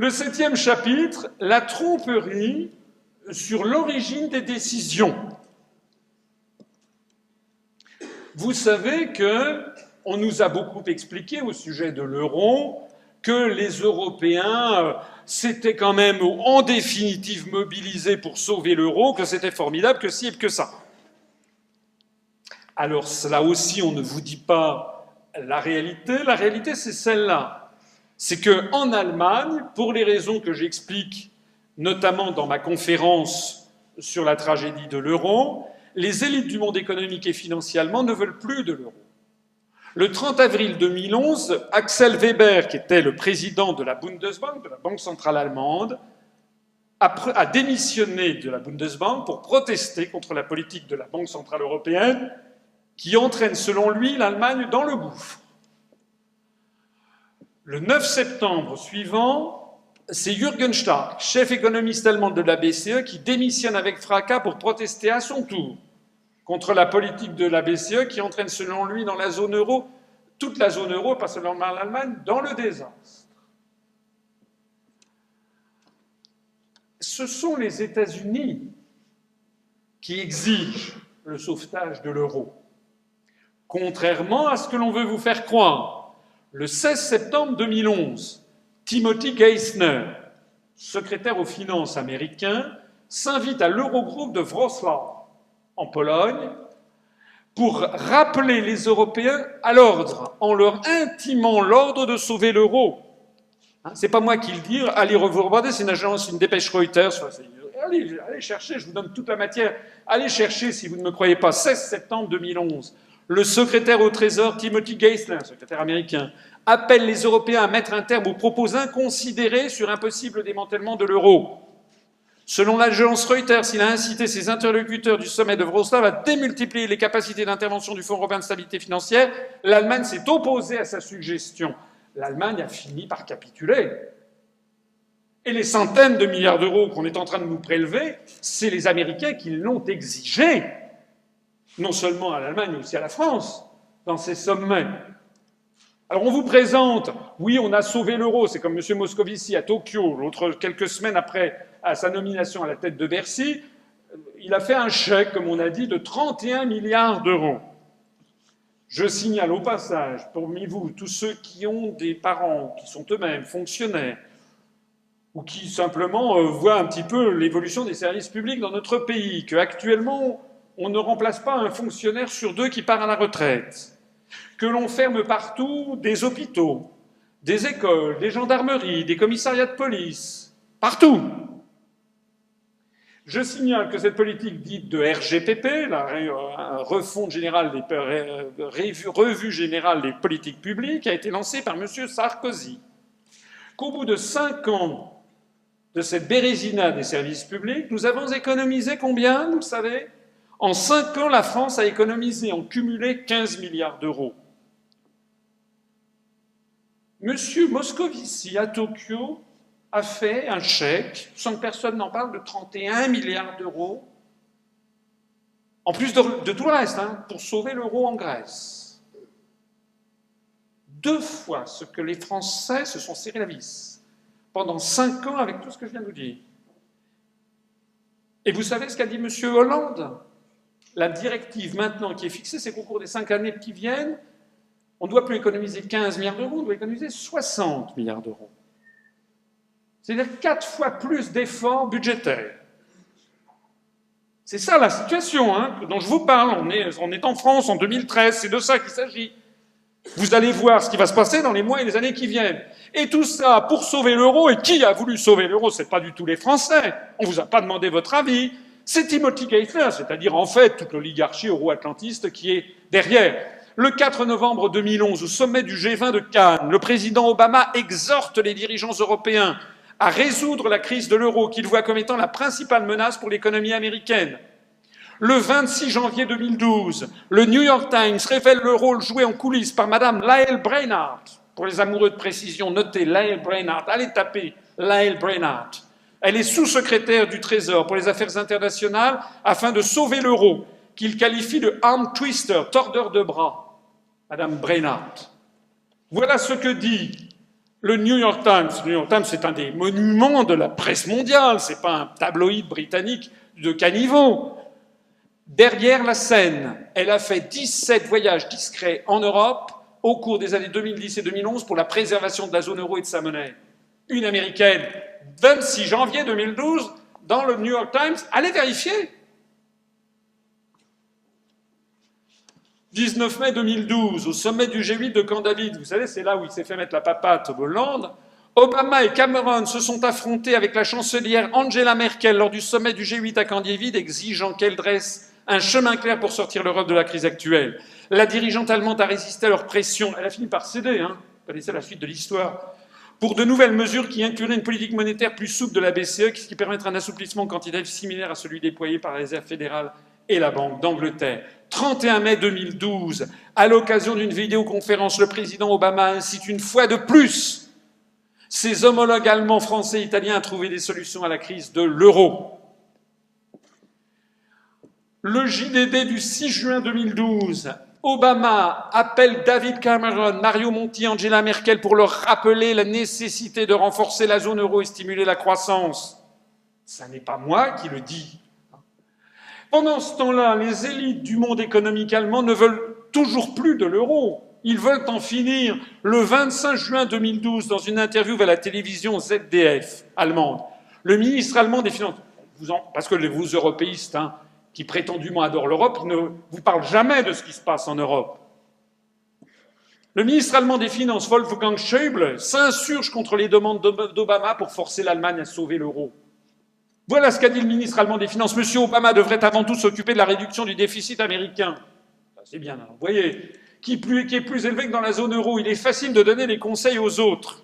Le 7e chapitre, la tromperie sur l'origine des décisions. Vous savez qu'on nous a beaucoup expliqué au sujet de l'euro que les Européens s'étaient quand même en définitive mobilisés pour sauver l'euro, que c'était formidable, que ci et que ça. Alors là aussi, on ne vous dit pas la réalité. La réalité, c'est celle-là. C'est qu'en Allemagne, pour les raisons que j'explique, notamment dans ma conférence sur la tragédie de l'euro, les élites du monde économique et financier allemand ne veulent plus de l'euro. Le 30 avril 2011, Axel Weber, qui était le président de la Bundesbank, de la Banque centrale allemande, a démissionné de la Bundesbank pour protester contre la politique de la Banque centrale européenne qui entraîne, selon lui, l'Allemagne dans le gouffre. Le 9 septembre suivant, c'est Jürgen Stark, chef économiste allemand de la BCE, qui démissionne avec fracas pour protester à son tour contre la politique de la BCE qui entraîne, selon lui, dans la zone euro, toute la zone euro, pas seulement l'Allemagne, dans le désastre. Ce sont les États-Unis qui exigent le sauvetage de l'euro, contrairement à ce que l'on veut vous faire croire. Le 16 septembre 2011, Timothy Geithner, secrétaire aux finances américain, s'invite à l'Eurogroupe de Wrocław, en Pologne, pour rappeler les Européens à l'ordre, en leur intimant l'ordre de sauver l'euro. C'est pas moi qui le dis, allez vous regarder, c'est une dépêche Reuters. Allez chercher, je vous donne toute la matière. Allez chercher si vous ne me croyez pas. 16 septembre 2011, le secrétaire au Trésor, Timothy Geithner, secrétaire américain, appelle les Européens à mettre un terme aux propos inconsidérés sur un possible démantèlement de l'euro. Selon l'agence Reuters, il a incité ses interlocuteurs du sommet de Wrocław à démultiplier les capacités d'intervention du Fonds européen de stabilité financière. L'Allemagne s'est opposée à sa suggestion. L'Allemagne a fini par capituler. Et les centaines de milliards d'euros qu'on est en train de nous prélever, c'est les Américains qui l'ont exigé, non seulement à l'Allemagne, mais aussi à la France, dans ces sommets. Alors on vous présente, oui, on a sauvé l'euro, c'est comme M. Moscovici à Tokyo, quelques semaines après à sa nomination à la tête de Bercy, il a fait un chèque, comme on a dit, de 31 milliards d'euros. Je signale au passage, parmi vous, tous ceux qui ont des parents qui sont eux-mêmes fonctionnaires, ou qui simplement voient un petit peu l'évolution des services publics dans notre pays, qu'actuellement, on ne remplace pas un fonctionnaire sur deux qui part à la retraite, que l'on ferme partout des hôpitaux, des écoles, des gendarmeries, des commissariats de police, partout. Je signale que cette politique dite de RGPP, la refonte générale revue générale des politiques publiques, a été lancée par M. Sarkozy. Qu'au bout de 5 ans de cette bérésina des services publics, nous avons économisé combien, vous le savez ? En 5 ans, la France a économisé en cumulé 15 milliards d'euros. M. Moscovici, à Tokyo, a fait un chèque, sans que personne n'en parle, de 31 milliards d'euros, en plus de tout le reste, pour sauver l'euro en Grèce. 2 fois ce que les Français se sont serré la vis, pendant 5 ans, avec tout ce que je viens de vous dire. Et vous savez ce qu'a dit M. Hollande ? La directive maintenant qui est fixée, c'est qu'au cours des 5 années qui viennent, on ne doit plus économiser 15 milliards d'euros, on doit économiser 60 milliards d'euros. C'est-à-dire 4 fois plus d'efforts budgétaires. C'est ça la situation dont je vous parle. On est en France en 2013, c'est de ça qu'il s'agit. Vous allez voir ce qui va se passer dans les mois et les années qui viennent. Et tout ça pour sauver l'euro. Et qui a voulu sauver l'euro ? Ce n'est pas du tout les Français. On ne vous a pas demandé votre avis. C'est Timothy Geithner, c'est-à-dire en fait toute l'oligarchie euro-atlantiste qui est derrière. Le 4 novembre 2011, au sommet du G20 de Cannes, le président Obama exhorte les dirigeants européens à résoudre la crise de l'euro qu'il voit comme étant la principale menace pour l'économie américaine. Le 26 janvier 2012, le New York Times révèle le rôle joué en coulisses par Madame Lael Brainard. Pour les amoureux de précision, notez Lael Brainard. Allez taper Lael Brainard. Elle est sous-secrétaire du Trésor pour les affaires internationales afin de sauver l'euro, qu'il qualifie de arm twister, tordeur de bras. Madame Brainard. Voilà ce que dit Le New York Times. Le New York Times, c'est un des monuments de la presse mondiale. C'est pas un tabloïd britannique de caniveau. Derrière la scène, elle a fait 17 voyages discrets en Europe au cours des années 2010 et 2011 pour la préservation de la zone euro et de sa monnaie. Une américaine, 26 janvier 2012, dans le New York Times, allez vérifier. 19 mai 2012, au sommet du G8 de Camp David, vous savez, c'est là où il s'est fait mettre la papate Hollande, Obama et Cameron se sont affrontés avec la chancelière Angela Merkel lors du sommet du G8 à Camp David, exigeant qu'elle dresse un chemin clair pour sortir l'Europe de la crise actuelle. La dirigeante allemande a résisté à leur pression. Elle a fini par céder, hein. Vous connaissez la suite de l'histoire. Pour de nouvelles mesures qui incluraient une politique monétaire plus souple de la BCE, qui permettrait un assouplissement quantitatif similaire à celui déployé par la Réserve fédérale et la Banque d'Angleterre. 31 mai 2012, à l'occasion d'une vidéoconférence, le président Obama incite une fois de plus ses homologues allemands, français et italiens à trouver des solutions à la crise de l'euro. Le JDD du 6 juin 2012, Obama appelle David Cameron, Mario Monti, Angela Merkel pour leur rappeler la nécessité de renforcer la zone euro et stimuler la croissance. Ça n'est pas moi qui le dis. Pendant ce temps-là, les élites du monde économique allemand ne veulent toujours plus de l'euro. Ils veulent en finir. Le 25 juin 2012, dans une interview à la télévision ZDF allemande, le ministre allemand des Finances, parce que vous européistes, hein, qui prétendument adorent l'Europe, ils ne vous parlent jamais de ce qui se passe en Europe. Le ministre allemand des Finances, Wolfgang Schäuble, s'insurge contre les demandes d'Obama pour forcer l'Allemagne à sauver l'euro. Voilà ce qu'a dit le ministre allemand des Finances. Monsieur Obama devrait avant tout s'occuper de la réduction du déficit américain. C'est bien, hein, vous voyez, qui est plus élevé que dans la zone euro. Il est facile de donner des conseils aux autres.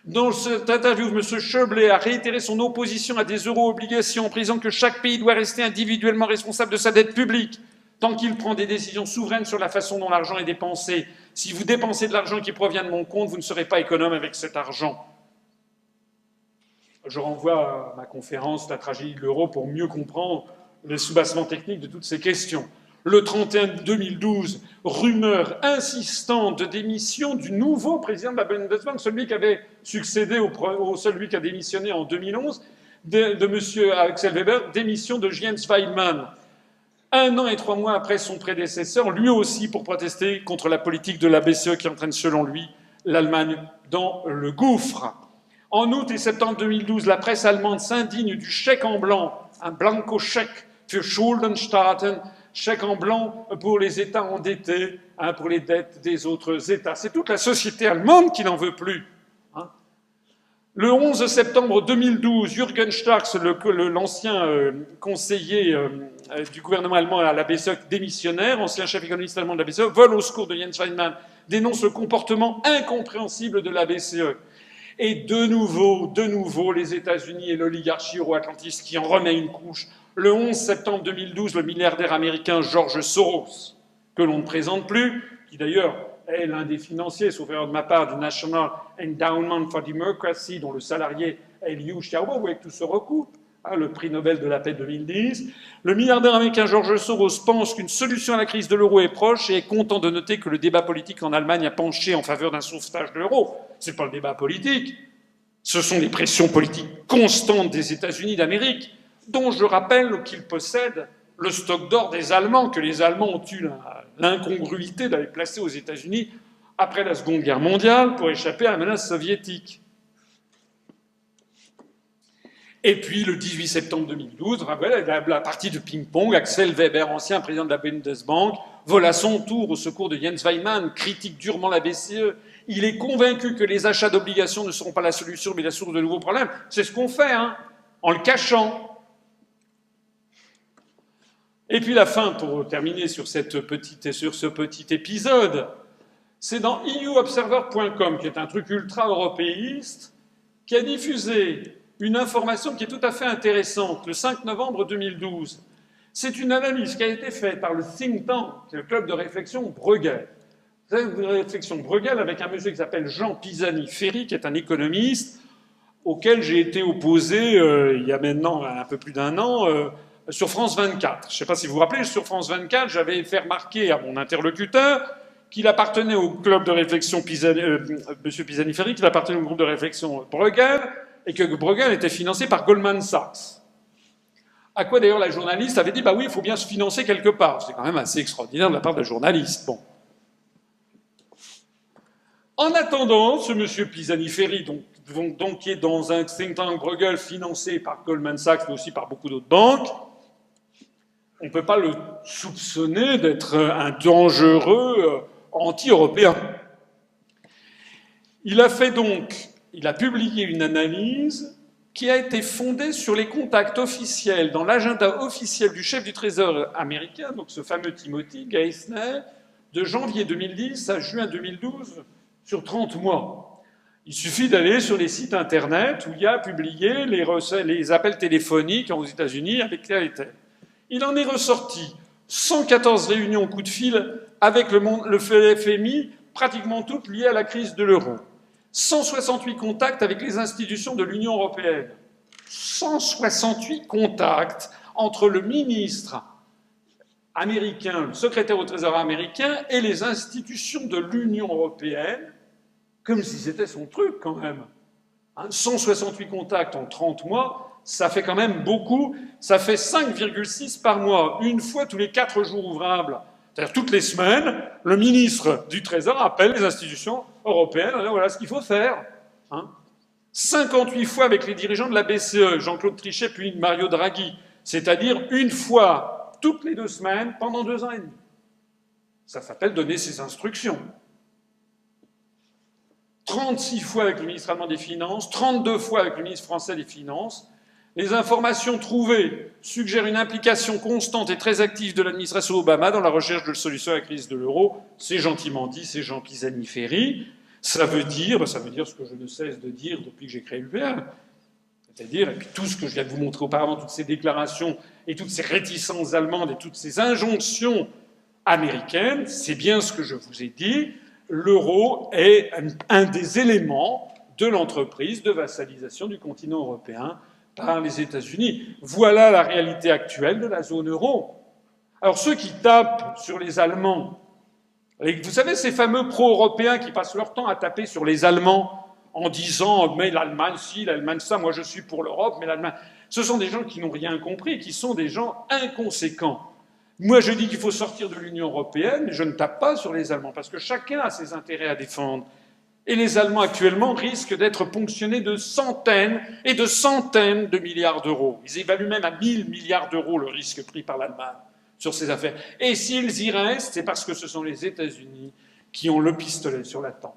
Dans cette interview, M. Schäuble a réitéré son opposition à des euro-obligations en précisant que chaque pays doit rester individuellement responsable de sa dette publique tant qu'il prend des décisions souveraines sur la façon dont l'argent est dépensé. Si vous dépensez de l'argent qui provient de mon compte, vous ne serez pas économe avec cet argent. Je renvoie à ma conférence « La tragédie de l'euro » pour mieux comprendre les soubassements techniques de toutes ces questions. Le 31 2012, rumeur insistante de démission du nouveau président de la Bundesbank, celui qui avait succédé celui qui a démissionné en 2011, de M. Axel Weber, démission de Jens Weidmann. 1 an et 3 mois après son prédécesseur, lui aussi pour protester contre la politique de la BCE qui entraîne, selon lui, l'Allemagne dans le gouffre. En août et septembre 2012, la presse allemande s'indigne du chèque en blanc, un blanco-chèque für Schuldenstaaten, chèque en blanc pour les États endettés, hein, pour les dettes des autres États. C'est toute la société allemande qui n'en veut plus. Hein. Le 11 septembre 2012, Jürgen Starks, l'ancien conseiller du gouvernement allemand à la BCE, démissionnaire, ancien chef économiste allemand de la BCE, vole au secours de Jens Weidmann, dénonce le comportement incompréhensible de la BCE. Et de nouveau, les États-Unis et l'oligarchie euro-atlantiste qui en remet une couche. Le 11 septembre 2012, le milliardaire américain George Soros, que l'on ne présente plus, qui d'ailleurs est l'un des financiers, sauf erreur de ma part, du National Endowment for Democracy, dont le salarié est Liu Xiaobo, vous voyez que tout se recoupe, hein, le prix Nobel de la paix 2010. Le milliardaire américain George Soros pense qu'une solution à la crise de l'euro est proche et est content de noter que le débat politique en Allemagne a penché en faveur d'un sauvetage de l'euro. Ce n'est pas le débat politique, ce sont les pressions politiques constantes des États-Unis d'Amérique, dont je rappelle qu'ils possèdent le stock d'or des Allemands, que les Allemands ont eu l'incongruité d'aller placer aux États-Unis après la Seconde Guerre mondiale pour échapper à la menace soviétique. Et puis, le 18 septembre 2012, voilà, la partie de ping-pong, Axel Weber, ancien président de la Bundesbank, vole à son tour au secours de Jens Weidmann, critique durement la BCE. Il est convaincu que les achats d'obligations ne seront pas la solution, mais la source de nouveaux problèmes. C'est ce qu'on fait, hein, en le cachant. Et puis la fin, pour terminer sur ce petit épisode, c'est dans EUobserver.com, qui est un truc ultra-européiste, qui a diffusé une information qui est tout à fait intéressante, le 5 novembre 2012. C'est une analyse qui a été faite par le think tank, le club de réflexion Bruegel. Club de réflexion Bruegel avec un monsieur qui s'appelle Jean Pisani-Ferry, qui est un économiste, auquel j'ai été opposé il y a maintenant un peu plus d'1 an, sur France 24. Je ne sais pas si vous vous rappelez, sur France 24, j'avais fait remarquer à mon interlocuteur qu'il appartenait au club de réflexion M. Pisani-Ferry, qu'il appartenait au groupe de réflexion Bruegel, et que Bruegel était financé par Goldman Sachs. À quoi d'ailleurs la journaliste avait dit, bah oui, il faut bien se financer quelque part. C'est quand même assez extraordinaire de la part de la journaliste. Bon. En attendant, ce monsieur Pisani-Ferry, donc qui est dans un think tank Bruegel financé par Goldman Sachs, mais aussi par beaucoup d'autres banques, on ne peut pas le soupçonner d'être un dangereux anti-européen. Il a publié une analyse qui a été fondée sur les contacts officiels dans l'agenda officiel du chef du Trésor américain, donc ce fameux Timothy Geithner, de janvier 2010 à juin 2012, sur 30 mois. Il suffit d'aller sur les sites internet où il y a publié les appels téléphoniques aux États-Unis avec tel et tel. Il en est ressorti 114 réunions coup de fil avec le FMI, pratiquement toutes liées à la crise de l'euro. 168 contacts avec les institutions de l'Union européenne. 168 contacts entre le ministre américain, le secrétaire au Trésor américain et les institutions de l'Union européenne, comme si c'était son truc quand même. 168 contacts en 30 mois, ça fait quand même beaucoup. Ça fait 5,6 par mois, une fois tous les 4 jours ouvrables. C'est-à-dire toutes les semaines, le ministre du Trésor appelle les institutions européennes. Voilà ce qu'il faut faire. 58 fois avec les dirigeants de la BCE, Jean-Claude Trichet puis Mario Draghi. C'est-à-dire une fois toutes les 2 semaines pendant 2 ans et demi. Ça s'appelle donner ses instructions. 36 fois avec le ministre allemand des Finances, 32 fois avec le ministre français des Finances. Les informations trouvées suggèrent une implication constante et très active de l'administration Obama dans la recherche de solutions à la crise de l'euro. C'est gentiment dit, c'est Jean Pisani-Ferry. Ça veut dire ce que je ne cesse de dire depuis que j'ai créé l'UPR. C'est-à-dire, et puis tout ce que je viens de vous montrer auparavant, toutes ces déclarations et toutes ces réticences allemandes et toutes ces injonctions américaines, c'est bien ce que je vous ai dit. L'euro est un des éléments de l'entreprise de vassalisation du continent européen par les États-Unis. Voilà la réalité actuelle de la zone euro. Alors ceux qui tapent sur les Allemands, vous savez ces fameux pro-européens qui passent leur temps à taper sur les Allemands en disant « mais l'Allemagne ci, l'Allemagne ça, moi je suis pour l'Europe, mais l'Allemagne… » Ce sont des gens qui n'ont rien compris, qui sont des gens inconséquents. Moi, je dis qu'il faut sortir de l'Union européenne, mais je ne tape pas sur les Allemands, parce que chacun a ses intérêts à défendre. Et les Allemands, actuellement, risquent d'être ponctionnés de centaines et de centaines de milliards d'euros. Ils évaluent même à 1000 milliards d'euros le risque pris par l'Allemagne sur ces affaires. Et s'ils y restent, c'est parce que ce sont les États-Unis qui ont le pistolet sur la tempe.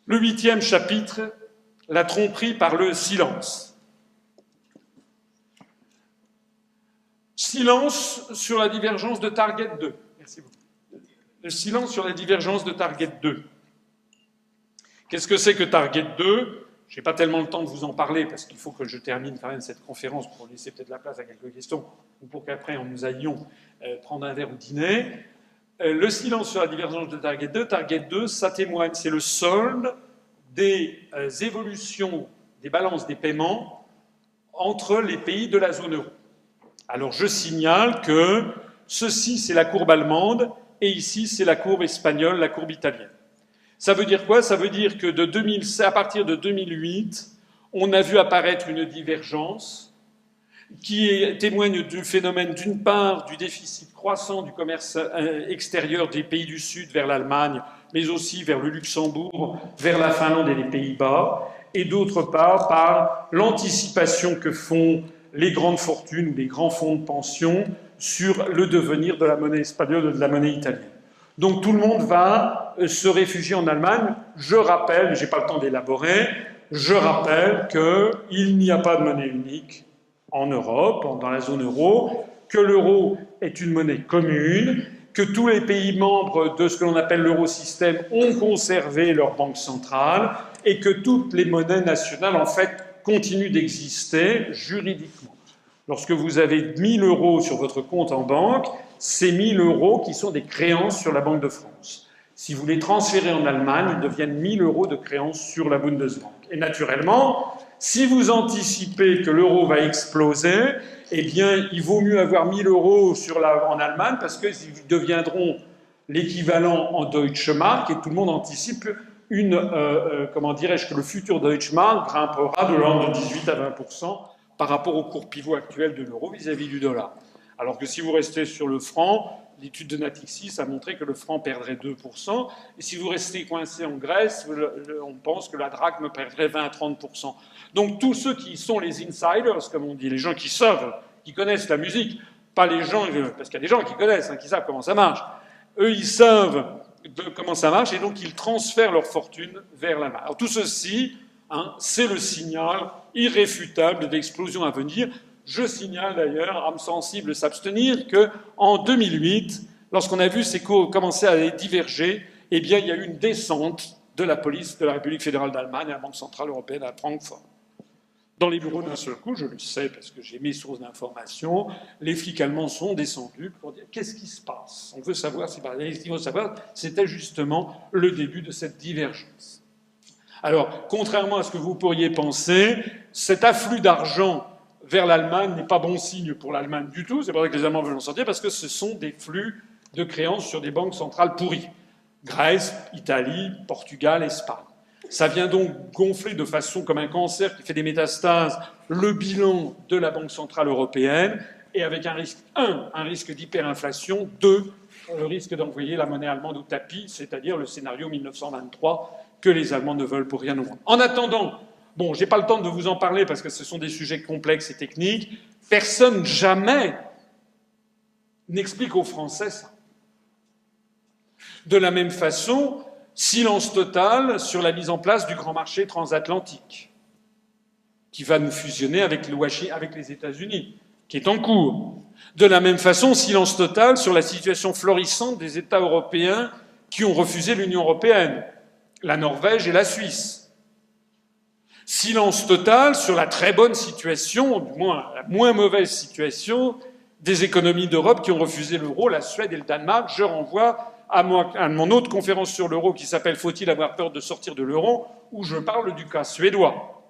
Le 8e chapitre, la tromperie par le silence. Silence sur la divergence de Target 2. Merci beaucoup. Le silence sur la divergence de Target 2. Qu'est-ce que c'est que Target 2 ? Je n'ai pas tellement le temps de vous en parler parce qu'il faut que je termine quand même cette conférence pour laisser peut-être la place à quelques questions ou pour qu'après nous allions prendre un verre ou dîner. Le silence sur la divergence de Target 2. Target 2, ça témoigne, c'est le solde des évolutions des balances des paiements entre les pays de la zone euro. Alors je signale que ceci c'est la courbe allemande et ici c'est la courbe espagnole, la courbe italienne. Ça veut dire quoi ? Ça veut dire que à partir de 2008, on a vu apparaître une divergence qui témoigne du phénomène d'une part du déficit croissant du commerce extérieur des pays du Sud vers l'Allemagne, mais aussi vers le Luxembourg, vers la Finlande et les Pays-Bas, et d'autre part par l'anticipation que font les grandes fortunes ou les grands fonds de pension sur le devenir de la monnaie espagnole et de la monnaie italienne. Donc tout le monde va se réfugier en Allemagne. Je rappelle, je n'ai pas le temps d'élaborer, je rappelle qu'il n'y a pas de monnaie unique en Europe, dans la zone euro, que l'euro est une monnaie commune, que tous les pays membres de ce que l'on appelle l'eurosystème ont conservé leur banque centrale et que toutes les monnaies nationales, en fait, continue d'exister juridiquement. Lorsque vous avez 1 000 € sur votre compte en banque, c'est 1 000 € qui sont des créances sur la Banque de France. Si vous les transférez en Allemagne, ils deviennent 1 000 € de créances sur la Bundesbank. Et naturellement, si vous anticipez que l'euro va exploser, eh bien, il vaut mieux avoir 1 000 € en Allemagne parce qu'ils deviendront l'équivalent en Deutsche Mark, et tout le monde anticipe comment dirais-je, que le futur Deutsche Mark grimpera de l'ordre de 18 à 20% par rapport au cours pivot actuel de l'euro vis-à-vis du dollar. Alors que si vous restez sur le franc, l'étude de Natixis a montré que le franc perdrait 2%, et si vous restez coincé en Grèce, on pense que la drachme perdrait 20 à 30%. Donc tous ceux qui sont les insiders, comme on dit, les gens qui savent, qui connaissent la musique, pas les gens, parce qu'il y a des gens qui connaissent, qui savent comment ça marche, eux ils savent comment ça marche, et donc ils transfèrent leur fortune vers la main. Alors tout ceci, c'est le signal irréfutable d'explosion à venir. Je signale d'ailleurs, âme sensible s'abstenir, qu'en 2008, lorsqu'on a vu ces cours commencer à diverger, eh bien il y a eu une descente de la police de la République fédérale d'Allemagne à la Banque centrale européenne à Francfort. Dans les bureaux d'un seul coup, je le sais parce que j'ai mes sources d'information, les flics allemands sont descendus pour dire qu'est-ce qui se passe. On veut savoir si par ce qu'il faut savoir, c'était justement le début de cette divergence. Alors, contrairement à ce que vous pourriez penser, cet afflux d'argent vers l'Allemagne n'est pas bon signe pour l'Allemagne du tout. C'est pour ça que les Allemands veulent en sortir, parce que ce sont des flux de créances sur des banques centrales pourries. Grèce, Italie, Portugal, Espagne. Ça vient donc gonfler de façon comme un cancer qui fait des métastases le bilan de la Banque centrale européenne, et avec un risque, un risque d'hyperinflation, le risque d'envoyer la monnaie allemande au tapis, c'est-à-dire le scénario 1923 que les Allemands ne veulent pour rien au monde. En attendant, bon, j'ai pas le temps de vous en parler parce que ce sont des sujets complexes et techniques, personne jamais n'explique aux Français ça. De la même façon, silence total sur la mise en place du grand marché transatlantique, qui va nous fusionner avec les États-Unis, qui est en cours. De la même façon, silence total sur la situation florissante des États européens qui ont refusé l'Union européenne, la Norvège et la Suisse. Silence total sur la très bonne situation, du moins la moins mauvaise situation, des économies d'Europe qui ont refusé l'euro, la Suède et le Danemark. Je renvoie à mon autre conférence sur l'euro qui s'appelle « Faut-il avoir peur de sortir de l'euro ?», où je parle du cas suédois.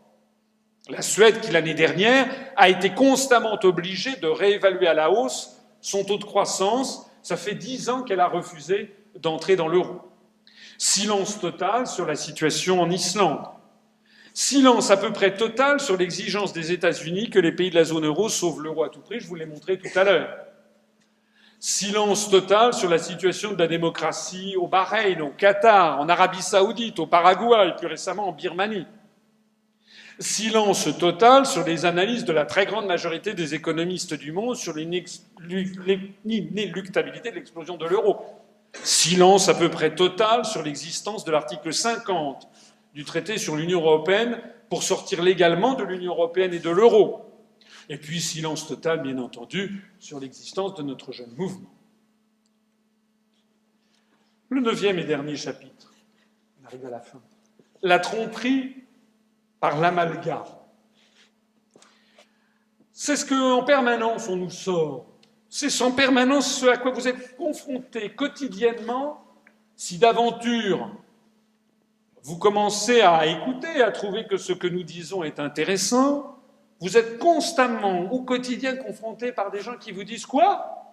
La Suède, qui l'année dernière a été constamment obligée de réévaluer à la hausse son taux de croissance, ça fait 10 ans qu'elle a refusé d'entrer dans l'euro. Silence total sur la situation en Islande. Silence à peu près total sur l'exigence des États-Unis que les pays de la zone euro sauvent l'euro à tout prix, je vous l'ai montré tout à l'heure. Silence total sur la situation de la démocratie au Bahreïn, au Qatar, en Arabie Saoudite, au Paraguay et plus récemment en Birmanie. Silence total sur les analyses de la très grande majorité des économistes du monde sur l'inéluctabilité de l'explosion de l'euro. Silence à peu près total sur l'existence de l'article 50 du traité sur l'Union européenne pour sortir légalement de l'Union européenne et de l'euro. Et puis silence total, bien entendu, sur l'existence de notre jeune mouvement. Le 9e et dernier chapitre, on arrive à la fin. La tromperie par l'amalgame. C'est ce qu'en permanence on nous sort. C'est en permanence ce à quoi vous êtes confrontés quotidiennement si d'aventure vous commencez à écouter, à trouver que ce que nous disons est intéressant. Vous êtes constamment, au quotidien, confrontés par des gens qui vous disent quoi ?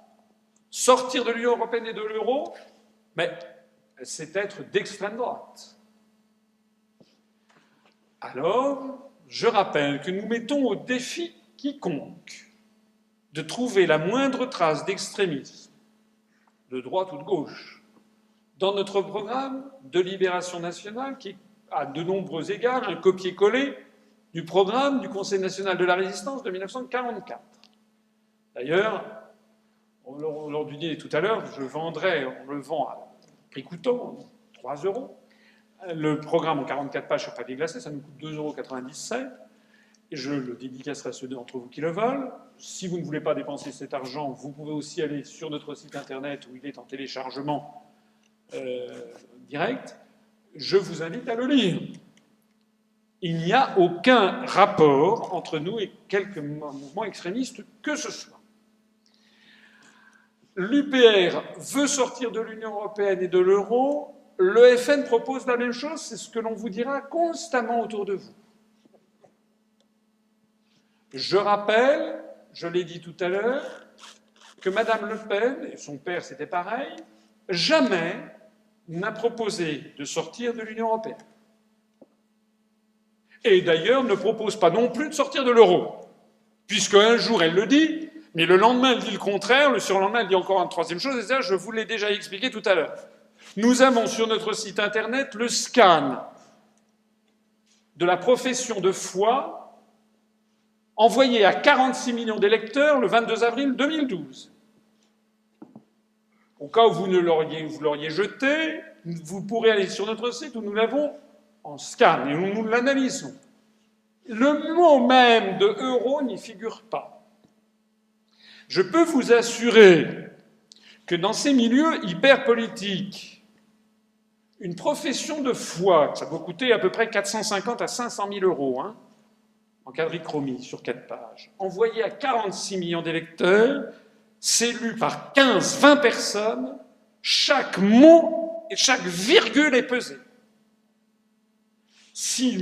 Sortir de l'Union européenne et de l'euro ? Mais c'est être d'extrême droite. Alors, je rappelle que nous mettons au défi quiconque de trouver la moindre trace d'extrémisme, de droite ou de gauche, dans notre programme de libération nationale, qui est à de nombreux égards un copier-coller du programme du Conseil national de la résistance de 1944. D'ailleurs, lors du dîner tout à l'heure, on le vend à prix coûtant, 3 €. Le programme en 44 pages sur papier glacé, ça nous coûte 2,97 €. Et je le dédicacerai à ceux d'entre vous qui le veulent. Si vous ne voulez pas dépenser cet argent, vous pouvez aussi aller sur notre site internet où il est en téléchargement direct. Je vous invite à le lire. Il n'y a aucun rapport entre nous et quelques mouvements extrémistes que ce soit. L'UPR veut sortir de l'Union européenne et de l'euro. Le FN propose la même chose, c'est ce que l'on vous dira constamment autour de vous. Je rappelle, je l'ai dit tout à l'heure, que Madame Le Pen, et son père c'était pareil, jamais n'a proposé de sortir de l'Union européenne. Et d'ailleurs ne propose pas non plus de sortir de l'euro, puisque un jour elle le dit, mais le lendemain elle dit le contraire, le surlendemain elle dit encore une troisième chose, et ça je vous l'ai déjà expliqué tout à l'heure. Nous avons sur notre site internet le scan de la profession de foi envoyé à 46 millions d'électeurs le 22 avril 2012. Au cas où vous l'auriez jeté, vous pourrez aller sur notre site où nous l'avons en scan et où nous l'analysons. Le mot même de euro n'y figure pas. Je peux vous assurer que dans ces milieux hyper politiques, une profession de foi, ça doit coûter à peu près 450 à 500 000 euros, en quadrichromie sur 4 pages, envoyée à 46 millions d'électeurs, c'est lu par 15-20 personnes, chaque mot et chaque virgule est pesé. Si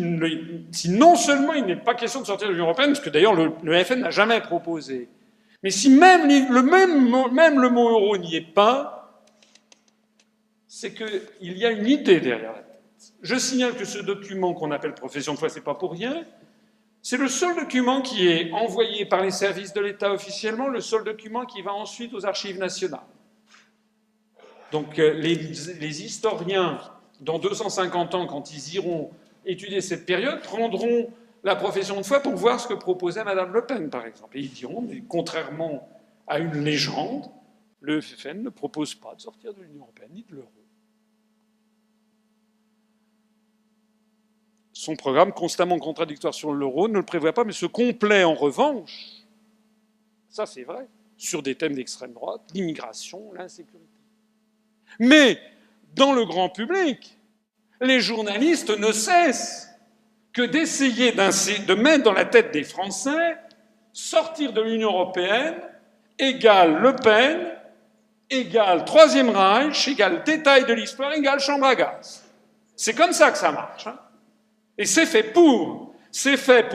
non seulement il n'est pas question de sortir de l'Union européenne, parce que d'ailleurs le FN n'a jamais proposé, mais si même le mot euro n'y est pas, c'est qu'il y a une idée derrière la tête. Je signale que ce document qu'on appelle profession de foi, c'est pas pour rien, c'est le seul document qui est envoyé par les services de l'État officiellement, le seul document qui va ensuite aux archives nationales. Donc les historiens, dans 250 ans, quand ils iront étudier cette période, prendront la profession de foi pour voir ce que proposait Madame Le Pen, par exemple. Et ils diront, mais contrairement à une légende, le FN ne propose pas de sortir de l'Union européenne ni de l'euro. Son programme, constamment contradictoire sur l'euro, ne le prévoit pas, mais se complaît en revanche, ça c'est vrai, sur des thèmes d'extrême droite, l'immigration, l'insécurité. Mais dans le grand public, les journalistes ne cessent que d'essayer de mettre dans la tête des Français sortir de l'Union européenne égale Le Pen, égale Troisième Reich, égale détail de l'histoire, égale chambre à gaz. C'est comme ça que ça marche. Et c'est fait pour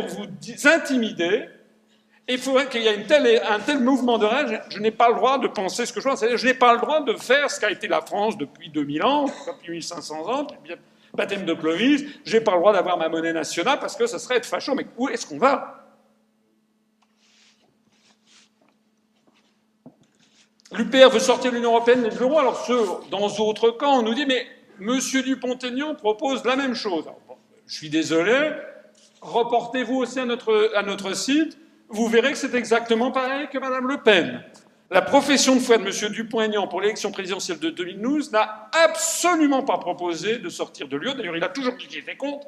vous intimider. Il faudrait qu'il y ait un tel mouvement de rage. Je n'ai pas le droit de penser ce que je pense. C'est-à-dire, je n'ai pas le droit de faire ce qu'a été la France depuis 2000 ans, depuis 1500 ans, depuis baptême de Clovis. Je n'ai pas le droit d'avoir ma monnaie nationale parce que ce serait être facho. Mais où est-ce qu'on va? L'UPR veut sortir de l'Union européenne et de l'euro. Alors, dans d'autres camps, on nous dit, mais M. Dupont-Aignan propose la même chose. Alors, bon, je suis désolé. Reportez-vous aussi à notre site. Vous verrez que c'est exactement pareil que Mme Le Pen. La profession de foi de M. Dupont-Aignan pour l'élection présidentielle de 2012 n'a absolument pas proposé de sortir de l'UE. D'ailleurs, il a toujours dit qu'il était contre.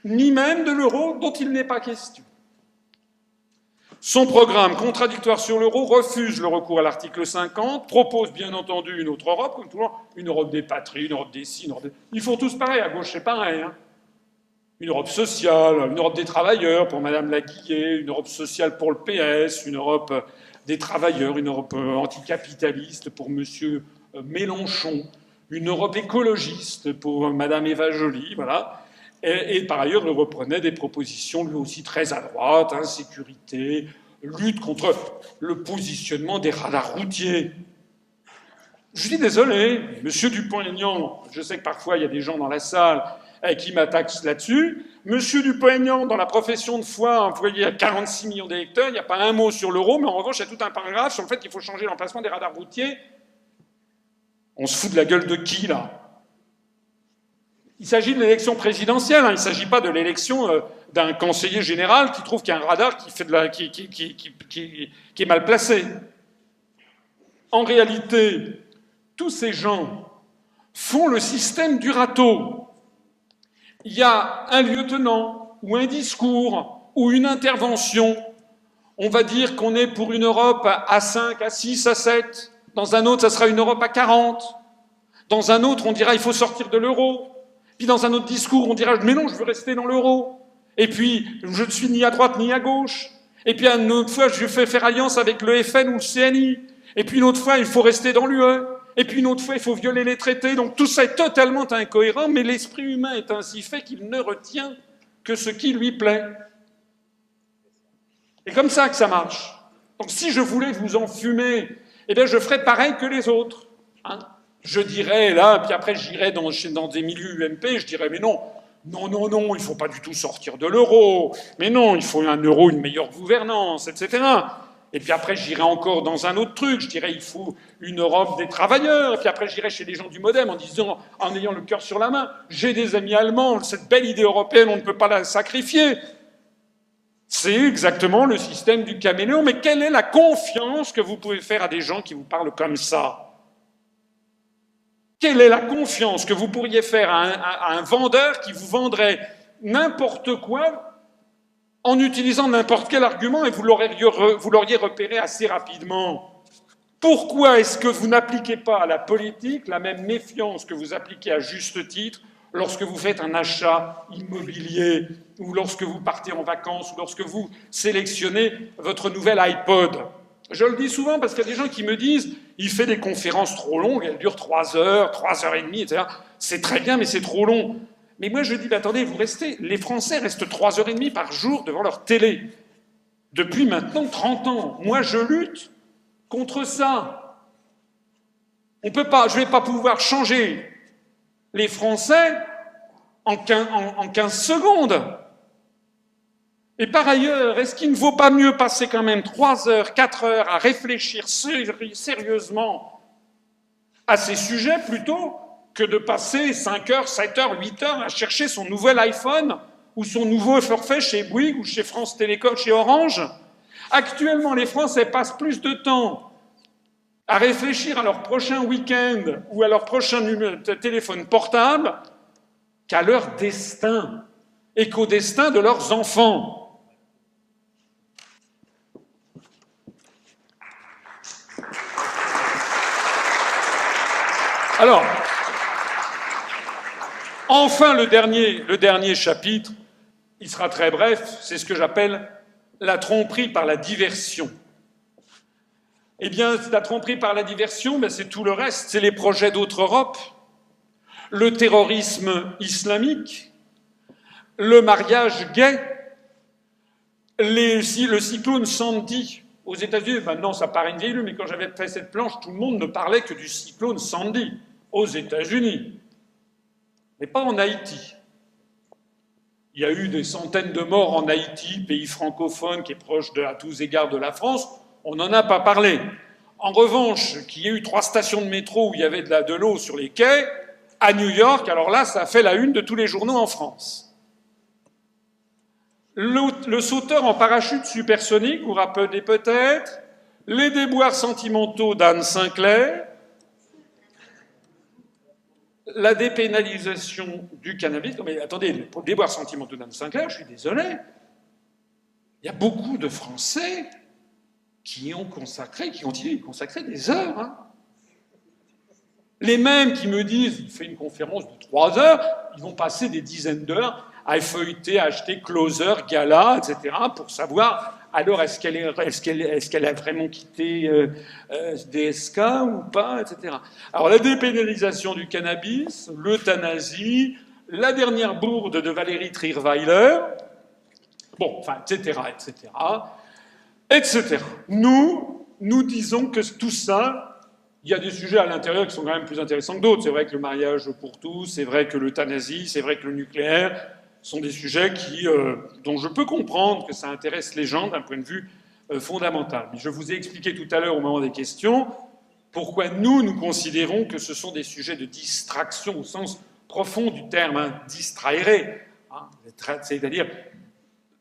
Ni même de l'euro, dont il n'est pas question. Son programme contradictoire sur l'euro refuse le recours à l'article 50, propose bien entendu une autre Europe, comme toujours, une Europe des patries, une Europe des ci, une Europe des... Ils font tous pareil, à gauche c'est pareil. Une Europe sociale, une Europe des travailleurs pour Madame Laguillet, une Europe sociale pour le PS, une Europe des travailleurs, une Europe anticapitaliste pour Monsieur Mélenchon, une Europe écologiste pour Madame Eva Joly, voilà. Et par ailleurs, il reprenait des propositions lui aussi très à droite, insécurité, lutte contre le positionnement des radars routiers. Je suis désolé, Monsieur Dupont-Aignan, je sais que parfois il y a des gens dans la salle qui m'attaquent là-dessus. Monsieur Dupont-Aignan, dans la profession de foi envoyée à 46 millions d'électeurs, il n'y a pas un mot sur l'euro, mais en revanche, il y a tout un paragraphe sur le fait qu'il faut changer l'emplacement des radars routiers. On se fout de la gueule de qui, là? Il s'agit de l'élection présidentielle, il ne s'agit pas de l'élection d'un conseiller général qui trouve qu'il y a un radar qui est mal placé. En réalité, tous ces gens font le système du râteau. Il y a un lieutenant, ou un discours, ou une intervention. On va dire qu'on est pour une Europe à 5, à 6, à 7. Dans un autre, ça sera une Europe à 40. Dans un autre, on dira il faut sortir de l'euro. Puis dans un autre discours, on dira mais non, je veux rester dans l'euro. Et puis, je ne suis ni à droite ni à gauche. Et puis une autre fois, je fais faire alliance avec le FN ou le CNI. Et puis une autre fois, il faut rester dans l'UE. Et puis une autre fois, il faut violer les traités. Donc tout ça est totalement incohérent, mais l'esprit humain est ainsi fait qu'il ne retient que ce qui lui plaît. C'est comme ça que ça marche. Donc si je voulais vous enfumer, eh bien je ferais pareil que les autres. Hein. Je dirais, là, puis après j'irais dans des milieux UMP, je dirais, mais non, non, non, non, il ne faut pas du tout sortir de l'euro, mais non, il faut un euro, une meilleure gouvernance, etc. Et puis après, j'irai encore dans un autre truc, je dirais, il faut une Europe des travailleurs, et puis après, j'irai chez les gens du Modem en disant, en ayant le cœur sur la main, j'ai des amis allemands, cette belle idée européenne, on ne peut pas la sacrifier. C'est exactement le système du caméléon, mais quelle est la confiance que vous pouvez faire à des gens qui vous parlent comme ça ? Quelle est la confiance que vous pourriez faire à un vendeur qui vous vendrait n'importe quoi en utilisant n'importe quel argument et vous l'auriez repéré assez rapidement? Pourquoi est-ce que vous n'appliquez pas à la politique la même méfiance que vous appliquez à juste titre lorsque vous faites un achat immobilier ou lorsque vous partez en vacances ou lorsque vous sélectionnez votre nouvel iPod? Je le dis souvent parce qu'il y a des gens qui me disent « il fait des conférences trop longues, elles durent 3 heures, 3 heures et demie, etc. » C'est très bien, mais c'est trop long. Mais moi, je dis « attendez, les Français restent 3 heures et demie par jour devant leur télé. Depuis maintenant 30 ans. Moi, je lutte contre ça. Je ne vais pas pouvoir changer les Français en 15 secondes. Et par ailleurs, est-ce qu'il ne vaut pas mieux passer quand même 3 heures, 4 heures à réfléchir sérieusement à ces sujets plutôt que de passer 5 heures, 7 heures, 8 heures à chercher son nouvel iPhone ou son nouveau forfait chez Bouygues ou chez France Télécom, chez Orange? Actuellement, les Français passent plus de temps à réfléchir à leur prochain week-end ou à leur prochain téléphone portable qu'à leur destin et qu'au destin de leurs enfants. Alors, enfin, le dernier chapitre, il sera très bref, c'est ce que j'appelle la tromperie par la diversion. Eh bien, la tromperie par la diversion, c'est tout le reste, c'est les projets d'autre Europe, le terrorisme islamique, le mariage gay, le cyclone Sandy aux États-Unis. Maintenant, ça paraît une vieille lue, mais quand j'avais fait cette planche, tout le monde ne parlait que du cyclone Sandy aux États-Unis, mais pas en Haïti. Il y a eu des centaines de morts en Haïti, pays francophone qui est proche à tous égards de la France, on n'en a pas parlé. En revanche, qu'il y ait eu 3 stations de métro où il y avait de l'eau sur les quais, à New York, alors là, ça a fait la une de tous les journaux en France. Le sauteur en parachute supersonique, vous vous rappelez peut-être, les déboires sentimentaux d'Anne Sinclair, la dépénalisation du cannabis. Mais attendez, pour le déboire sentimentaux d'Anne Sinclair, je suis désolé, il y a beaucoup de Français qui continuent de consacrer des heures. Hein. Les mêmes qui me disent, il fait une conférence de 3 heures, ils vont passer des dizaines d'heures à feuilleter, à acheter Closer, Gala, etc., pour savoir, alors, est-ce qu'elle a vraiment quitté DSK ou pas, etc. Alors, la dépénalisation du cannabis, l'euthanasie, la dernière bourde de Valérie Trierweiler, bon, enfin, etc., etc., etc. Nous disons que tout ça, il y a des sujets à l'intérieur qui sont quand même plus intéressants que d'autres. C'est vrai que le mariage pour tous, c'est vrai que l'euthanasie, c'est vrai que le nucléaire sont des sujets dont je peux comprendre que ça intéresse les gens d'un point de vue fondamental. Mais je vous ai expliqué tout à l'heure au moment des questions pourquoi nous considérons que ce sont des sujets de distraction au sens profond du terme, hein, distraere, hein, c'est-à-dire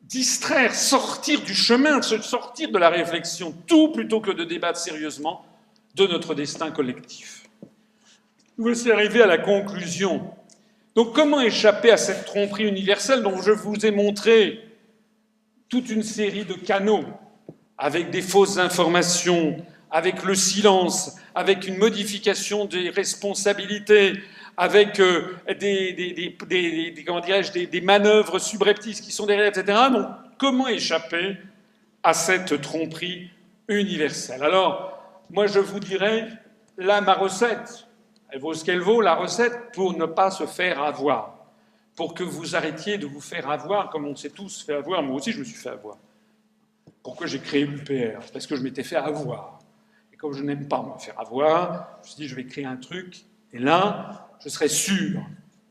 distraire, sortir du chemin, sortir de la réflexion, tout plutôt que de débattre sérieusement de notre destin collectif. Nous voici arrivés à la conclusion. Donc comment échapper à cette tromperie universelle dont je vous ai montré toute une série de canaux, avec des fausses informations, avec le silence, avec une modification des responsabilités, avec des manœuvres subreptices qui sont derrière, etc. Donc comment échapper à cette tromperie universelle? Alors, moi je vous dirais, là ma recette, elle vaut ce qu'elle vaut, la recette pour ne pas se faire avoir, pour que vous arrêtiez de vous faire avoir, comme on s'est tous fait avoir, moi aussi je me suis fait avoir. Pourquoi j'ai créé l'UPR? C'est parce que je m'étais fait avoir. comme je n'aime pas me faire avoir, je me suis dit, je vais créer un truc, et là, je serai sûr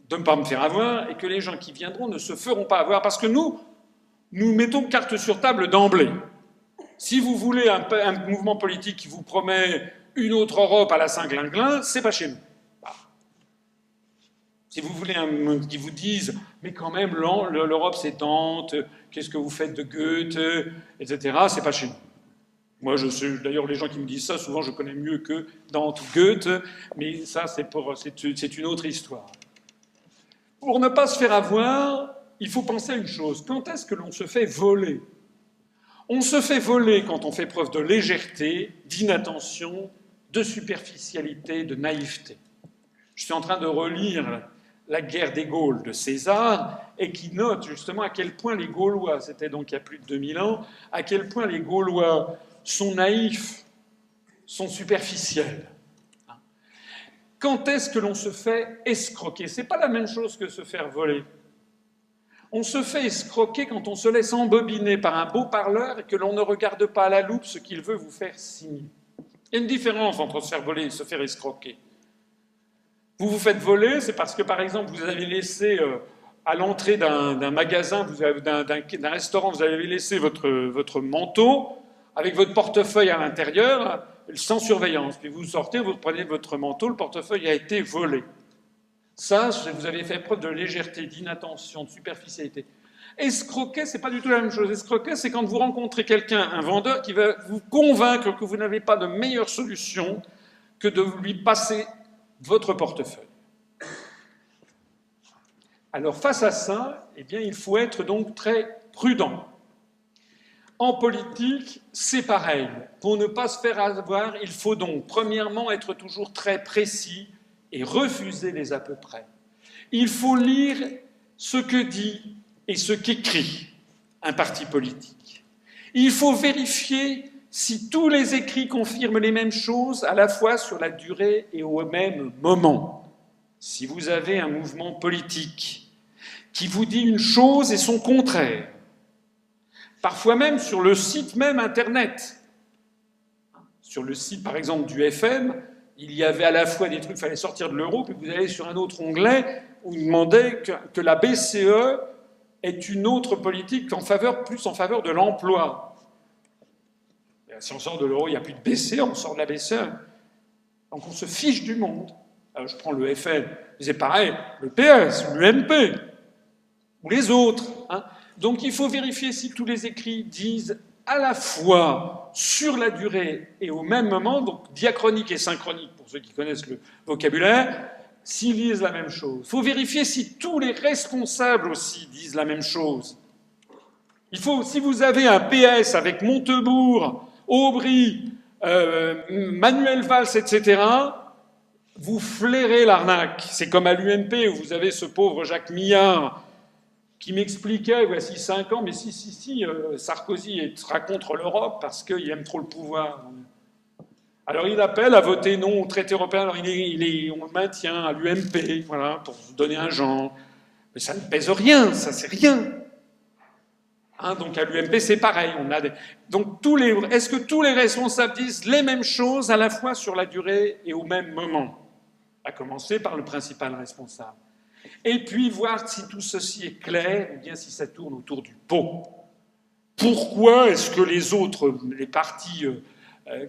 de ne pas me faire avoir, et que les gens qui viendront ne se feront pas avoir, parce que nous mettons carte sur table d'emblée. Si vous voulez un mouvement politique qui vous promet une autre Europe à la Saint-Glinglin, c'est pas chez nous. Si vous voulez qui vous dise « mais quand même, l'Europe c'est Dante, qu'est-ce que vous faites de Goethe, etc. » c'est pas chez nous. Moi, je sais, d'ailleurs, les gens qui me disent ça, souvent, je connais mieux que Dante ou Goethe, mais ça, c'est une autre histoire. Pour ne pas se faire avoir, il faut penser à une chose. Quand est-ce que l'on se fait voler? On se fait voler quand on fait preuve de légèreté, d'inattention, de superficialité, de naïveté. Je suis en train de relire La guerre des Gaules de César, et qui note justement à quel point les Gaulois, c'était donc il y a plus de 2000 ans, à quel point les Gaulois sont naïfs, sont superficiels. Quand est-ce que l'on se fait escroquer? C'est pas la même chose que se faire voler. On se fait escroquer quand on se laisse embobiner par un beau parleur et que l'on ne regarde pas à la loupe ce qu'il veut vous faire signer. Il y a une différence entre se faire voler et se faire escroquer. Vous vous faites voler, c'est parce que, par exemple, vous avez laissé à l'entrée d'un magasin, d'un restaurant, vous avez laissé votre manteau avec votre portefeuille à l'intérieur, sans surveillance. Puis vous sortez, vous prenez votre manteau, le portefeuille a été volé. Ça, vous avez fait preuve de légèreté, d'inattention, de superficialité. Escroquer, c'est pas du tout la même chose. Escroquer, c'est quand vous rencontrez quelqu'un, un vendeur, qui va vous convaincre que vous n'avez pas de meilleure solution que de lui passer votre portefeuille. Alors face à ça, eh bien, il faut être donc très prudent. En politique, c'est pareil. Pour ne pas se faire avoir, il faut donc premièrement être toujours très précis et refuser les à peu près. Il faut lire ce que dit et ce qu'écrit un parti politique. Il faut vérifier si tous les écrits confirment les mêmes choses à la fois sur la durée et au même moment. Si vous avez un mouvement politique qui vous dit une chose et son contraire, parfois même sur le site même Internet, sur le site par exemple du FM, il y avait à la fois des trucs, il fallait sortir de l'euro, puis vous allez sur un autre onglet où il demandait que la BCE est une autre politique plus en faveur de l'emploi. Si on sort de l'euro, il n'y a plus de BCE, on sort de la BCE. Donc on se fiche du monde. Alors je prends le FN, c'est pareil, le PS, l'UMP, ou les autres. Donc il faut vérifier si tous les écrits disent à la fois sur la durée et au même moment, donc diachronique et synchronique, pour ceux qui connaissent le vocabulaire, s'ils disent la même chose. Il faut vérifier si tous les responsables aussi disent la même chose. Si vous avez un PS avec Montebourg, Aubry, Manuel Valls, etc., vous flairez l'arnaque. C'est comme à l'UMP où vous avez ce pauvre Jacques Millard qui m'expliquait, voici 5 ans, mais si, Sarkozy sera contre l'Europe parce qu'il aime trop le pouvoir. Alors il appelle à voter non au traité européen, alors on le maintient à l'UMP, voilà, pour vous donner un genre. Mais ça ne pèse rien, ça c'est rien. Donc à l'UMP, c'est pareil. Donc est-ce que tous les responsables disent les mêmes choses à la fois sur la durée et au même moment? À commencer par le principal responsable. Et puis voir si tout ceci est clair ou bien si ça tourne autour du pot. Pourquoi est-ce que les partis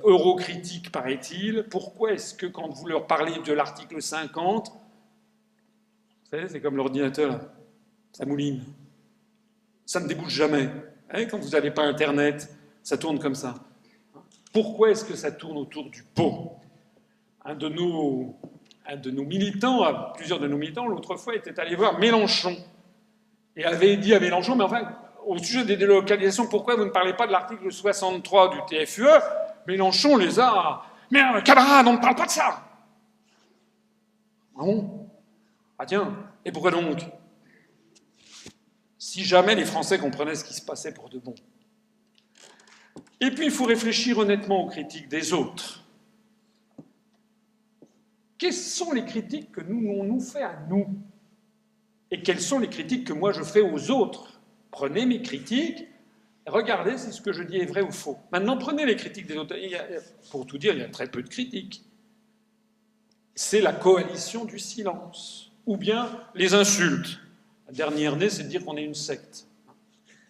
eurocritiques, paraît-il, pourquoi est-ce que quand vous leur parlez de l'article 50, vous savez, c'est comme l'ordinateur, ça mouline. Ça ne débouche jamais. Quand vous n'avez pas Internet, ça tourne comme ça. Pourquoi est-ce que ça tourne autour du pot? Plusieurs de nos militants, l'autre fois, étaient allés voir Mélenchon et avait dit à Mélenchon, mais enfin, au sujet des délocalisations, pourquoi vous ne parlez pas de l'article 63 du TFUE? Mélenchon les a... Mais camarades, on ne parle pas de ça! Ah bon? Ah tiens, et pourquoi donc? Si jamais les Français comprenaient ce qui se passait pour de bon. Et puis, il faut réfléchir honnêtement aux critiques des autres. Quelles sont les critiques que on nous fait à nous? Et quelles sont les critiques que moi je fais aux autres? Prenez mes critiques, Regardez si ce que je dis est vrai ou faux. Maintenant, prenez les critiques des auteurs. Pour tout dire, il y a très peu de critiques. C'est la coalition du silence, ou bien les insultes. La dernière née, c'est de dire qu'on est une secte.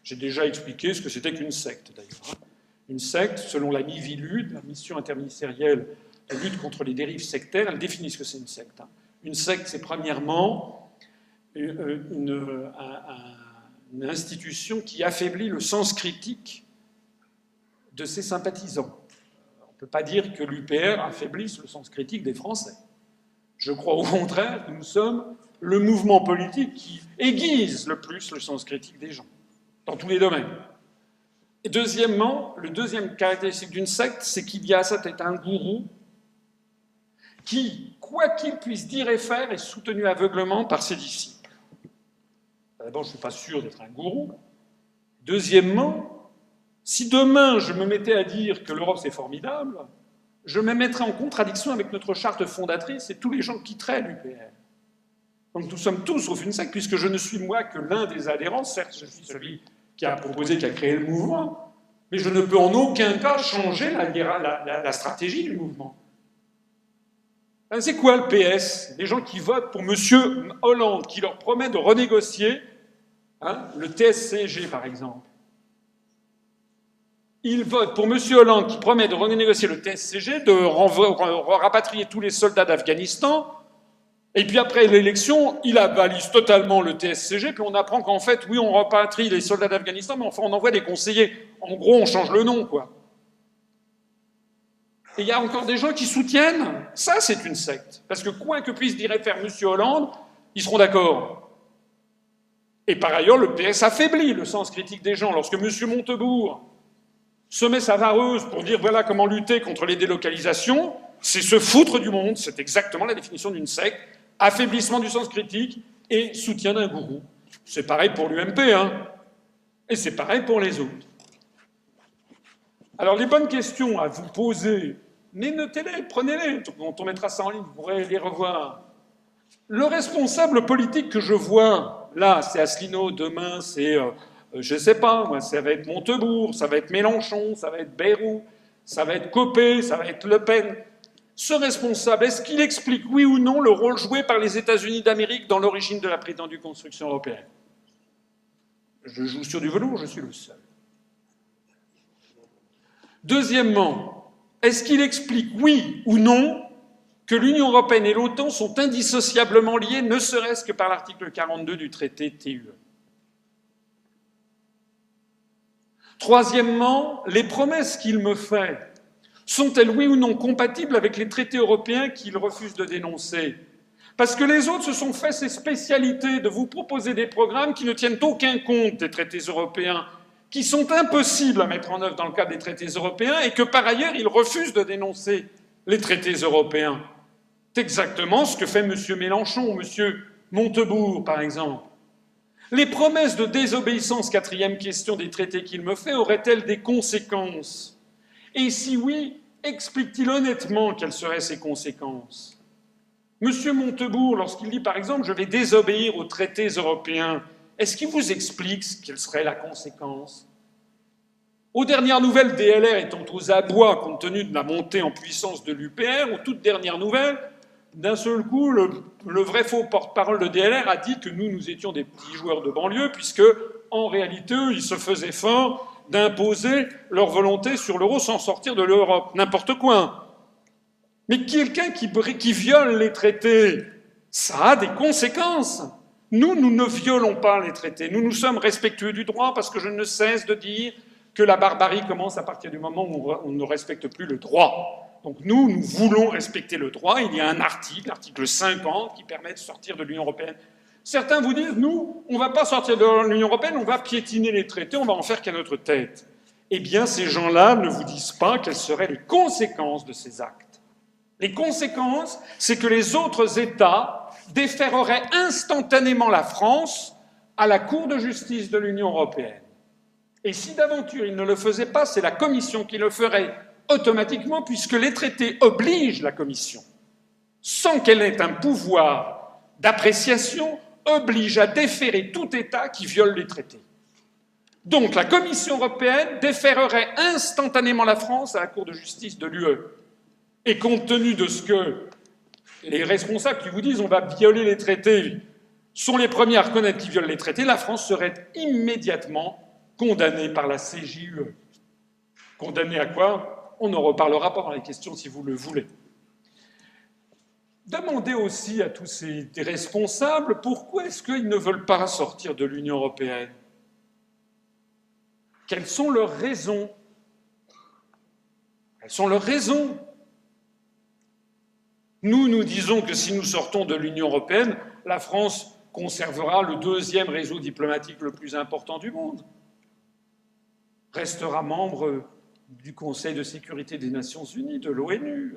J'ai déjà expliqué ce que c'était qu'une secte, d'ailleurs. Une secte, selon la MIVILUD, la mission interministérielle de lutte contre les dérives sectaires, elle définit ce que c'est une secte. Une secte, c'est premièrement une institution qui affaiblit le sens critique de ses sympathisants. On ne peut pas dire que l'UPR affaiblisse le sens critique des Français. Je crois au contraire que nous sommes le mouvement politique qui aiguise le plus le sens critique des gens, dans tous les domaines. Et deuxièmement, le deuxième caractéristique d'une secte, c'est qu'il y a à sa tête un gourou qui, quoi qu'il puisse dire et faire, est soutenu aveuglément par ses disciples. D'abord, je ne suis pas sûr d'être un gourou. Deuxièmement, si demain je me mettais à dire que l'Europe c'est formidable, je me mettrais en contradiction avec notre charte fondatrice et tous les gens qui traitent l'UPR. Donc nous sommes tous sauf une secte, puisque je ne suis moi que l'un des adhérents, certes je suis celui qui a proposé, qui a créé le mouvement, mais je ne peux en aucun cas changer la stratégie du mouvement. C'est quoi le PS? Des gens qui votent pour M. Hollande, qui leur promet de renégocier le TSCG, par exemple. Ils votent pour M. Hollande, qui promet de renégocier le TSCG, de rapatrier tous les soldats d'Afghanistan, et puis après l'élection, il avalise totalement le TSCG, puis on apprend qu'en fait, oui, on rapatrie les soldats d'Afghanistan, mais enfin, on envoie des conseillers. En gros, on change le nom, quoi. Et il y a encore des gens qui soutiennent. Ça, c'est une secte. Parce que quoi que puisse dire et faire M. Hollande, ils seront d'accord. Et par ailleurs, le PS affaiblit le sens critique des gens. Lorsque M. Montebourg se met sa vareuse pour dire voilà comment lutter contre les délocalisations, c'est se foutre du monde. C'est exactement la définition d'une secte. Affaiblissement du sens critique et soutien d'un gourou. C'est pareil pour l'UMP, hein. Et c'est pareil pour les autres. Alors les bonnes questions à vous poser, mais notez-les, prenez-les, on mettra ça en ligne, vous pourrez les revoir. Le responsable politique que je vois, là, c'est Asselineau, demain, c'est, je ne sais pas, moi, ça va être Montebourg, ça va être Mélenchon, ça va être Bayrou, ça va être Copé, ça va être Le Pen. Ce responsable, est-ce qu'il explique, oui ou non, le rôle joué par les États-Unis d'Amérique dans l'origine de la prétendue construction européenne? Je joue sur du velours, je suis le seul. Deuxièmement, est-ce qu'il explique, oui ou non, que l'Union européenne et l'OTAN sont indissociablement liées, ne serait-ce que par l'article 42 du traité TUE? Troisièmement, les promesses qu'il me fait sont-elles, oui ou non, compatibles avec les traités européens qu'il refuse de dénoncer? Parce que les autres se sont fait ces spécialités de vous proposer des programmes qui ne tiennent aucun compte des traités européens, qui sont impossibles à mettre en œuvre dans le cadre des traités européens et que, par ailleurs, ils refusent de dénoncer les traités européens. C'est exactement ce que fait M. Mélenchon ou M. Montebourg, par exemple. Les promesses de désobéissance, quatrième question des traités qu'il me fait, auraient-elles des conséquences? Et si oui, explique-t-il honnêtement quelles seraient ces conséquences? M. Montebourg, lorsqu'il dit, par exemple, « je vais désobéir aux traités européens », est-ce qu'il vous explique quelle serait la conséquence? Aux dernières nouvelles, DLR étant aux abois compte tenu de la montée en puissance de l'UPR, aux toutes dernières nouvelles, d'un seul coup, le vrai faux porte-parole de DLR a dit que nous étions des petits joueurs de banlieue, puisque, en réalité, ils se faisaient fort d'imposer leur volonté sur l'euro sans sortir de l'Europe. N'importe quoi. Mais quelqu'un qui viole les traités, ça a des conséquences. Nous ne violons pas les traités. Nous sommes respectueux du droit parce que je ne cesse de dire que la barbarie commence à partir du moment où on ne respecte plus le droit. Donc nous voulons respecter le droit. Il y a un article, l'article 50, qui permet de sortir de l'Union européenne. Certains vous disent, nous, on ne va pas sortir de l'Union européenne, on va piétiner les traités, on va en faire qu'à notre tête. Eh bien, ces gens-là ne vous disent pas quelles seraient les conséquences de ces actes. Les conséquences, c'est que les autres États déféreraient instantanément la France à la Cour de justice de l'Union européenne. Et si d'aventure ils ne le faisaient pas, c'est la Commission qui le ferait automatiquement, puisque les traités obligent la Commission, sans qu'elle ait un pouvoir d'appréciation, oblige à déférer tout État qui viole les traités. Donc la Commission européenne déférerait instantanément la France à la Cour de justice de l'UE. Et compte tenu de ce que les responsables qui vous disent on va violer les traités sont les premiers à reconnaître qu'ils violent les traités, la France serait immédiatement condamnée par la CJUE. Condamnée à quoi? On en reparlera pendant les questions si vous le voulez. Demandez aussi à tous ces responsables pourquoi est-ce qu'ils ne veulent pas sortir de l'Union européenne. Quelles sont leurs raisons? Quelles sont leurs raisons? Nous disons que si nous sortons de l'Union européenne, la France conservera le deuxième réseau diplomatique le plus important du monde, restera membre du Conseil de sécurité des Nations Unies, de l'ONU,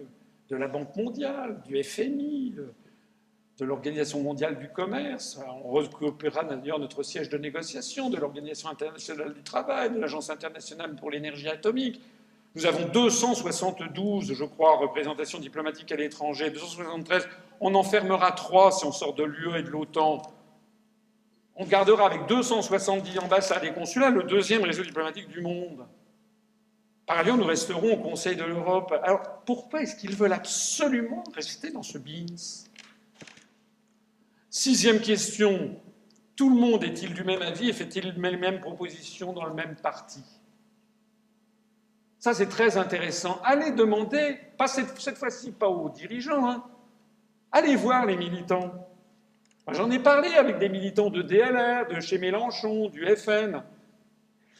de la Banque mondiale, du FMI, de l'Organisation mondiale du commerce. On récupérera d'ailleurs notre siège de négociation de l'Organisation internationale du travail, de l'Agence internationale pour l'énergie atomique. Nous avons 272, je crois, représentations diplomatiques à l'étranger, 273. On en fermera 3 si on sort de l'UE et de l'OTAN. On gardera avec 270 ambassades et consulats le deuxième réseau diplomatique du monde. Par ailleurs, nous resterons au Conseil de l'Europe. Alors, pourquoi est-ce qu'ils veulent absolument rester dans ce BINS? 6e question. Tout le monde est-il du même avis et fait-il les mêmes propositions dans le même parti? Ça, c'est très intéressant. Allez demander, pas cette fois-ci pas aux dirigeants, hein. Allez voir les militants. J'en ai parlé avec des militants de DLR, de chez Mélenchon, du FN.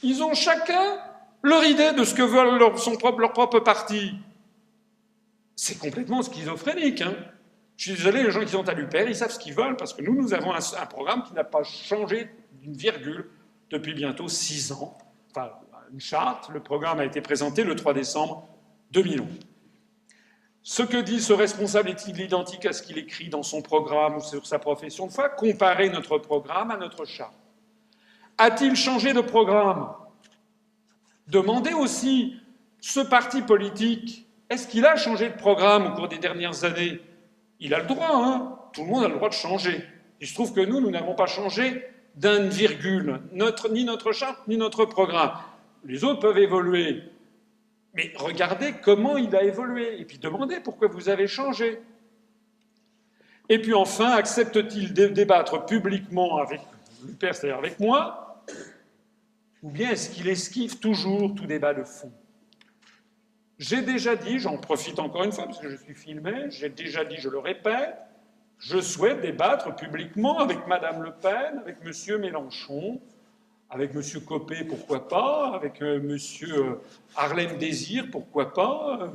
Ils ont chacun leur idée de ce que veulent leur propre parti. C'est complètement schizophrénique. Hein. Je suis désolé, les gens qui sont à l'UPR, ils savent ce qu'ils veulent, parce que nous avons un programme qui n'a pas changé d'une virgule depuis bientôt 6 ans. Enfin, une charte, le programme a été présenté le 3 décembre 2011. Ce que dit ce responsable est-il identique à ce qu'il écrit dans son programme ou sur sa profession de foi? Comparez notre programme à notre charte. A-t-il changé de programme? Demandez aussi, ce parti politique, est-ce qu'il a changé de programme au cours des dernières années? Il a le droit, hein. Tout le monde a le droit de changer. Il se trouve que nous n'avons pas changé d'une virgule, ni notre charte, ni notre programme. Les autres peuvent évoluer. Mais regardez comment il a évolué, et puis demandez pourquoi vous avez changé. Et puis enfin, accepte-t-il de débattre publiquement avec l'UPR, c'est-à-dire avec moi, ou bien est-ce qu'il esquive toujours tout débat de fond? J'ai déjà dit, j'en profite encore une fois parce que je suis filmé, j'ai déjà dit, je le répète, je souhaite débattre publiquement avec Madame Le Pen, avec Monsieur Mélenchon, avec M. Copé, pourquoi pas, avec M. Harlem Désir, pourquoi pas,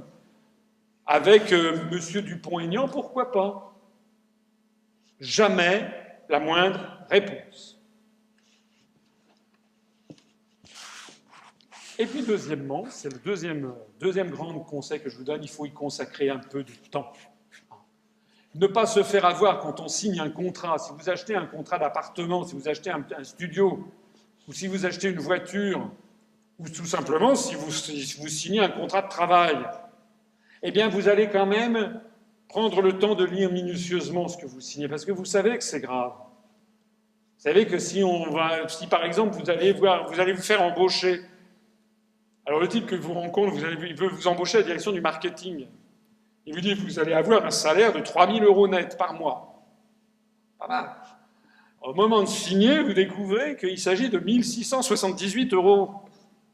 avec M. Dupont-Aignan, pourquoi pas. Jamais la moindre réponse. Et puis deuxièmement, c'est le deuxième grand conseil que je vous donne, il faut y consacrer un peu de temps. Ne pas se faire avoir quand on signe un contrat. Si vous achetez un contrat d'appartement, si vous achetez un studio, ou si vous achetez une voiture, ou tout simplement si vous signez un contrat de travail, eh bien vous allez quand même prendre le temps de lire minutieusement ce que vous signez, parce que vous savez que c'est grave. Vous savez que si par exemple vous allez vous faire embaucher, alors le type que vous rencontre, il veut vous embaucher à la direction du marketing. Il vous dit que vous allez avoir un salaire de 3 000 € net par mois. Pas mal. Au moment de signer, vous découvrez qu'il s'agit de 1 678 €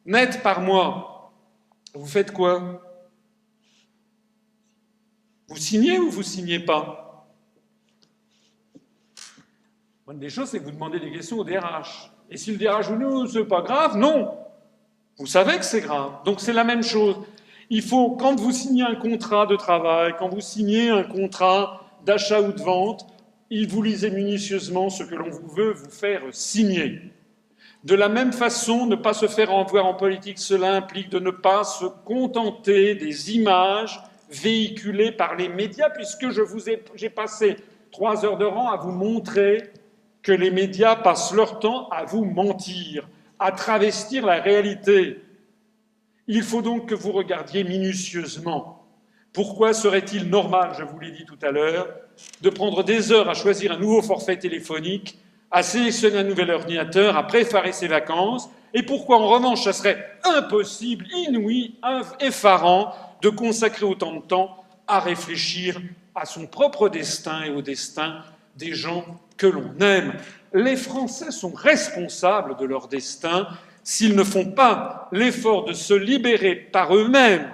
net par mois. Vous faites quoi? Vous signez ou vous signez pas? Une des choses, c'est que vous demandez des questions au DRH. Et si le DRH vous dit « c'est pas grave », non. Vous savez que c'est grave. Donc c'est la même chose. Il faut, quand vous signez un contrat de travail, quand vous signez un contrat d'achat ou de vente, vous lisez minutieusement ce que l'on veut vous faire signer. De la même façon, ne pas se faire envoyer en politique, cela implique de ne pas se contenter des images véhiculées par les médias, puisque j'ai passé 3 heures de rang à vous montrer que les médias passent leur temps à vous mentir, à travestir la réalité. Il faut donc que vous regardiez minutieusement. Pourquoi serait-il normal, je vous l'ai dit tout à l'heure, de prendre des heures à choisir un nouveau forfait téléphonique, à sélectionner un nouvel ordinateur, à préparer ses vacances, et pourquoi, en revanche, ça serait impossible, inouï, effarant, de consacrer autant de temps à réfléchir à son propre destin et au destin des gens que l'on aime. Les Français sont responsables de leur destin s'ils ne font pas l'effort de se libérer par eux-mêmes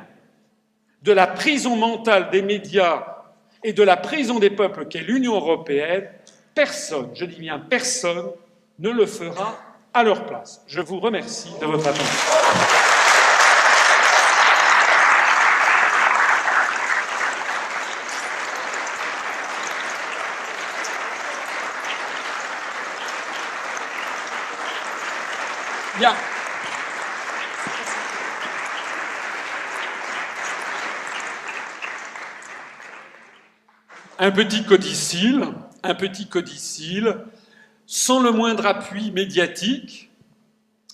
de la prison mentale des médias et de la prison des peuples qu'est l'Union européenne. Personne, je dis bien personne, ne le fera à leur place. Je vous remercie de votre attention. Bien. Un petit codicille, sans le moindre appui médiatique,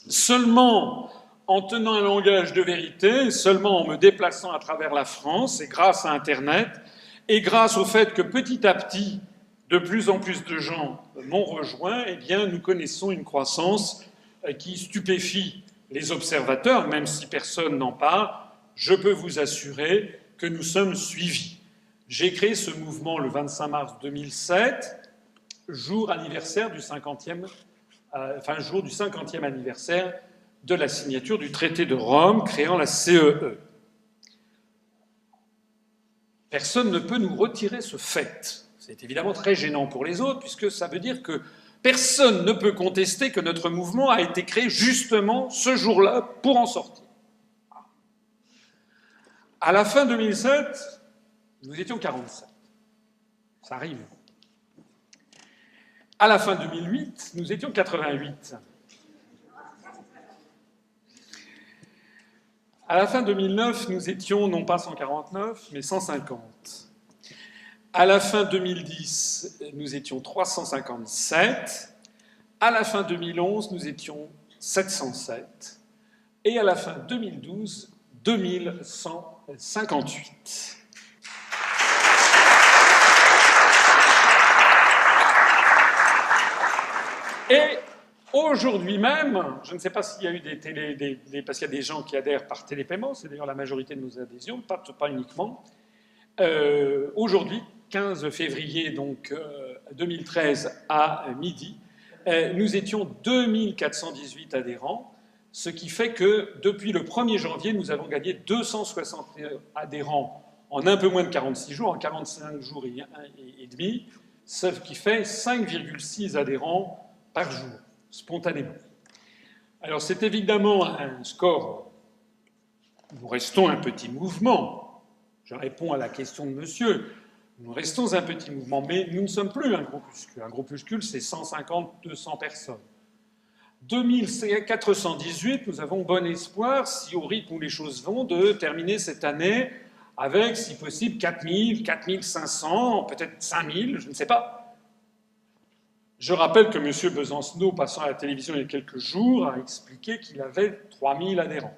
seulement en tenant un langage de vérité, seulement en me déplaçant à travers la France, et grâce à Internet, et grâce au fait que petit à petit, de plus en plus de gens m'ont rejoint, eh bien, nous connaissons une croissance qui stupéfie les observateurs, même si personne n'en parle. Je peux vous assurer que nous sommes suivis. J'ai créé ce mouvement le 25 mars 2007, jour anniversaire du 50e, jour du 50e anniversaire de la signature du traité de Rome créant la CEE. Personne ne peut nous retirer ce fait. C'est évidemment très gênant pour les autres, puisque ça veut dire que personne ne peut contester que notre mouvement a été créé justement ce jour-là pour en sortir. À la fin 2007, nous étions 47. Ça arrive. À la fin 2008, nous étions 88. À la fin 2009, nous étions non pas 149, mais 150. À la fin 2010, nous étions 357. À la fin 2011, nous étions 707. Et à la fin 2012, 2158. Et aujourd'hui même, je ne sais pas s'il y a eu parce qu'il y a des gens qui adhèrent par télépaiement, c'est d'ailleurs la majorité de nos adhésions, pas uniquement. Aujourd'hui, 15 février donc, 2013 à midi, nous étions 2418 adhérents, ce qui fait que depuis le 1er janvier, nous avons gagné 260 adhérents en un peu moins de 46 jours, en 45 jours et demi, ce qui fait 5,6 adhérents par jour, spontanément. Alors c'est évidemment un score. Nous restons un petit mouvement. Je réponds à la question de monsieur. Nous restons un petit mouvement, mais nous ne sommes plus un groupuscule. Un groupuscule, c'est 150, 200 personnes. 2418, nous avons bon espoir, si au rythme où les choses vont, de terminer cette année avec, si possible, 4000, 4500, peut-être 5000, je ne sais pas. Je rappelle que M. Besancenot, passant à la télévision il y a quelques jours, a expliqué qu'il avait 3000 adhérents.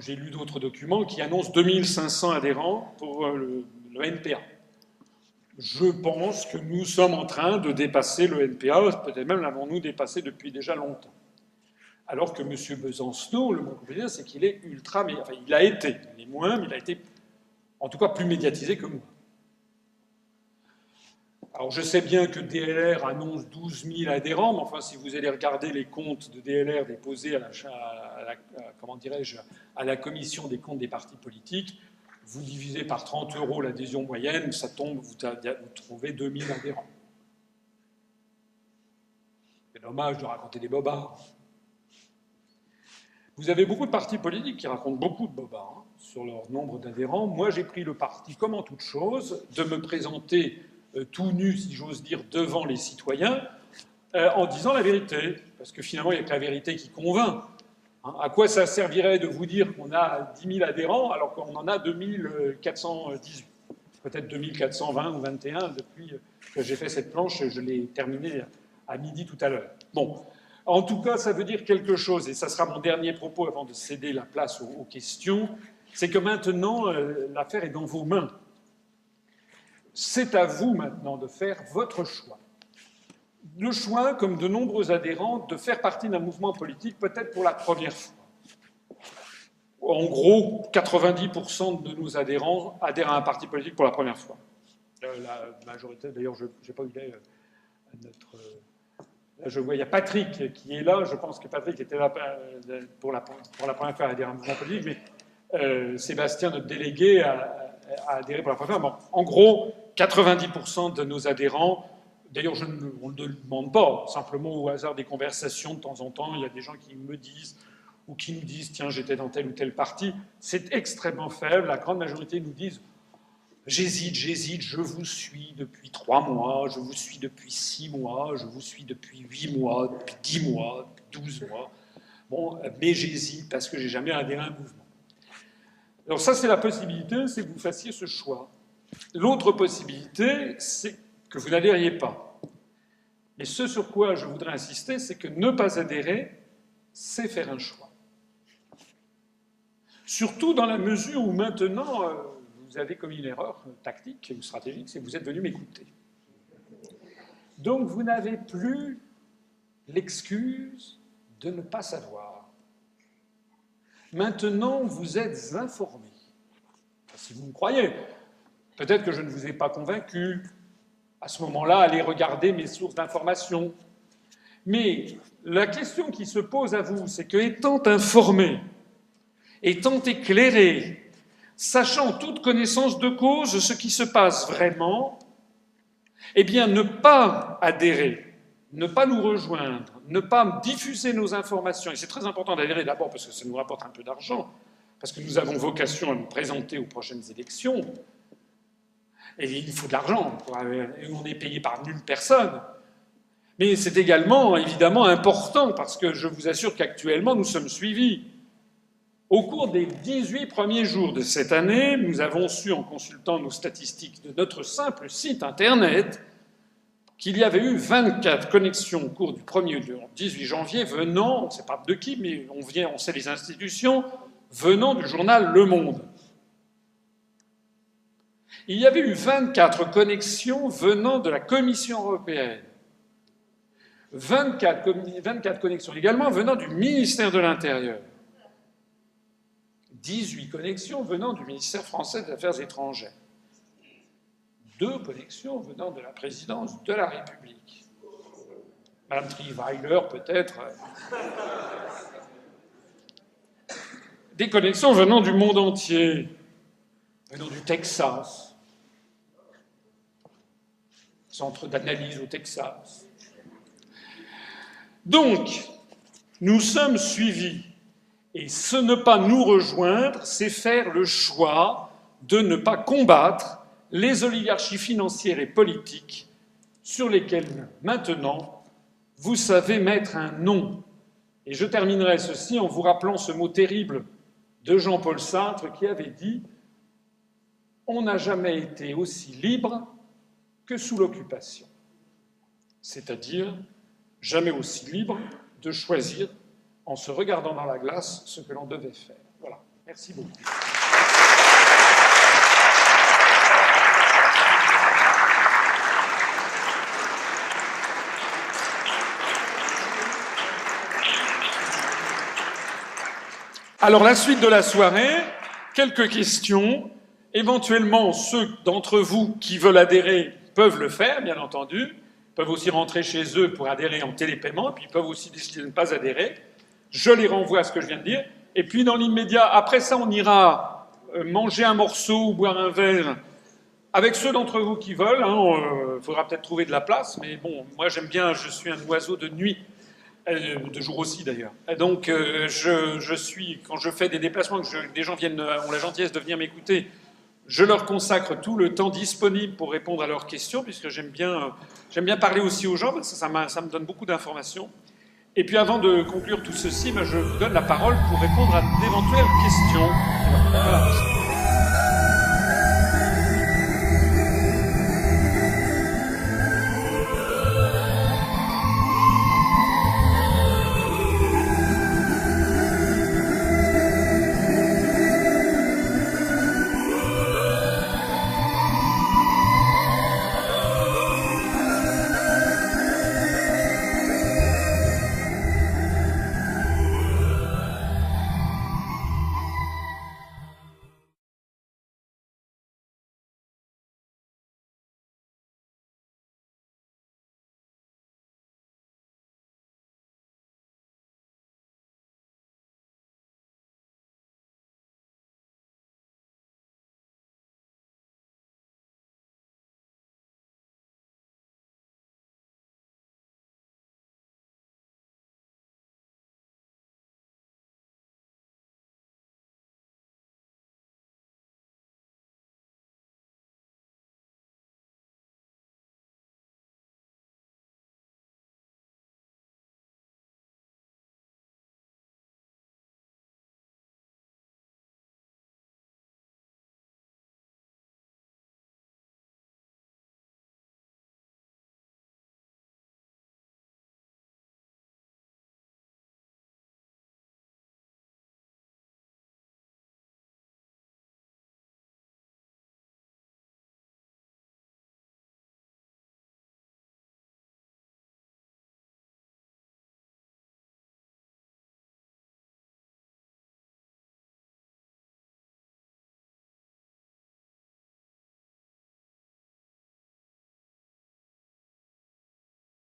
J'ai lu d'autres documents qui annoncent 2500 adhérents pour le NPA. Je pense que nous sommes en train de dépasser le NPA, peut-être même l'avons-nous dépassé depuis déjà longtemps. Alors que M. Besancenot, le moins qu'on peut dire, c'est qu'il est ultra... Enfin, il a été, il est moins, mais il a été en tout cas plus médiatisé que moi. Alors je sais bien que DLR annonce 12 000 adhérents, mais enfin si vous allez regarder les comptes de DLR déposés à la commission des comptes des partis politiques, vous divisez par 30 € l'adhésion moyenne, ça tombe, vous trouvez 2000 adhérents. C'est dommage de raconter des bobards. Vous avez beaucoup de partis politiques qui racontent beaucoup de bobards sur leur nombre d'adhérents. Moi j'ai pris le parti, comme en toute chose, de me présenter tout nu, si j'ose dire, devant les citoyens, en disant la vérité. Parce que finalement, il n'y a que la vérité qui convainc. À quoi ça servirait de vous dire qu'on a 10 000 adhérents alors qu'on en a 2418, peut-être 2420 ou 21 depuis que j'ai fait cette planche, je l'ai terminée à midi tout à l'heure. Bon, en tout cas, ça veut dire quelque chose, et ça sera mon dernier propos avant de céder la place aux questions, c'est que maintenant, l'affaire est dans vos mains. C'est à vous maintenant de faire votre choix. le choix, comme de nombreux adhérents, de faire partie d'un mouvement politique, peut-être pour la première fois. En gros, 90% de nos adhérents adhèrent à un parti politique pour la première fois. La majorité, d'ailleurs, je n'ai pas eu notre... Là, je vois, il y a Patrick qui est là. Je pense que Patrick était là pour la première fois à adhérer à un mouvement politique, mais Sébastien, notre délégué, a adhéré pour la première fois. Bon, en gros, 90% de nos adhérents, d'ailleurs, on ne le demande pas, simplement au hasard des conversations, de temps en temps, il y a des gens qui me disent, ou qui nous disent « Tiens, j'étais dans tel ou tel parti ». C'est extrêmement faible. La grande majorité nous disent « J'hésite, je vous suis depuis 3 mois, je vous suis depuis 6 mois, je vous suis depuis 8 mois, depuis 10 mois, depuis 12 mois. Bon, mais j'hésite parce que j'ai jamais adhéré à un mouvement. » Alors ça, c'est la possibilité, c'est que vous fassiez ce choix. L'autre possibilité, c'est que vous n'adhériez pas. Et ce sur quoi je voudrais insister, c'est que ne pas adhérer, c'est faire un choix. Surtout dans la mesure où maintenant, vous avez commis une erreur tactique ou stratégique, c'est que vous êtes venu m'écouter. Donc vous n'avez plus l'excuse de ne pas savoir. Maintenant, vous êtes informé. Si vous me croyez, peut-être que je ne vous ai pas convaincu. À ce moment-là, allez regarder mes sources d'information. Mais la question qui se pose à vous, c'est que, étant informé, étant éclairé, sachant toute connaissance de cause ce qui se passe vraiment, eh bien, ne pas adhérer, ne pas nous rejoindre, ne pas diffuser nos informations, et c'est très important d'adhérer d'abord parce que ça nous rapporte un peu d'argent, parce que nous avons vocation à nous présenter aux prochaines élections, et il faut de l'argent, et on est payé par nulle personne. Mais c'est également, évidemment, important, parce que je vous assure qu'actuellement, nous sommes suivis. Au cours des 18 premiers jours de cette année, nous avons su, en consultant nos statistiques de notre simple site Internet, qu'il y avait eu 24 connexions au cours du 1er au 18 janvier venant, on ne sait pas de qui, mais on sait les institutions, venant du journal Le Monde. Il y avait eu 24 connexions venant de la Commission européenne. 24 connexions également venant du ministère de l'Intérieur. 18 connexions venant du ministère français des Affaires étrangères. 2 connexions venant de la présidence de la République. Madame Trierweiler, peut-être. Des connexions venant du monde entier, venant du Texas. Centre d'analyse au Texas. Donc, nous sommes suivis. Et ce ne pas nous rejoindre, c'est faire le choix de ne pas combattre les oligarchies financières et politiques sur lesquelles, maintenant, vous savez mettre un nom. Et je terminerai ceci en vous rappelant ce mot terrible de Jean-Paul Sartre qui avait dit « On n'a jamais été aussi libre que sous l'occupation », c'est-à-dire jamais aussi libre de choisir en se regardant dans la glace ce que l'on devait faire. Voilà. Merci beaucoup. Alors, la suite de la soirée, quelques questions. Éventuellement, ceux d'entre vous qui veulent adhérer peuvent le faire, bien entendu, peuvent aussi rentrer chez eux pour adhérer en télépaiement, puis ils peuvent aussi décider de ne pas adhérer. Je les renvoie à ce que je viens de dire. Et puis, dans l'immédiat, après ça, on ira manger un morceau ou boire un verre avec ceux d'entre vous qui veulent. Il faudra peut-être trouver de la place, mais bon, moi j'aime bien, je suis un oiseau de nuit, de jour aussi d'ailleurs. Donc, je suis, quand je fais des déplacements, que des gens ont la gentillesse de venir m'écouter, je leur consacre tout le temps disponible pour répondre à leurs questions, puisque j'aime bien parler aussi aux gens, parce que ça me donne beaucoup d'informations. Et puis avant de conclure tout ceci, je vous donne la parole pour répondre à d'éventuelles questions. Voilà.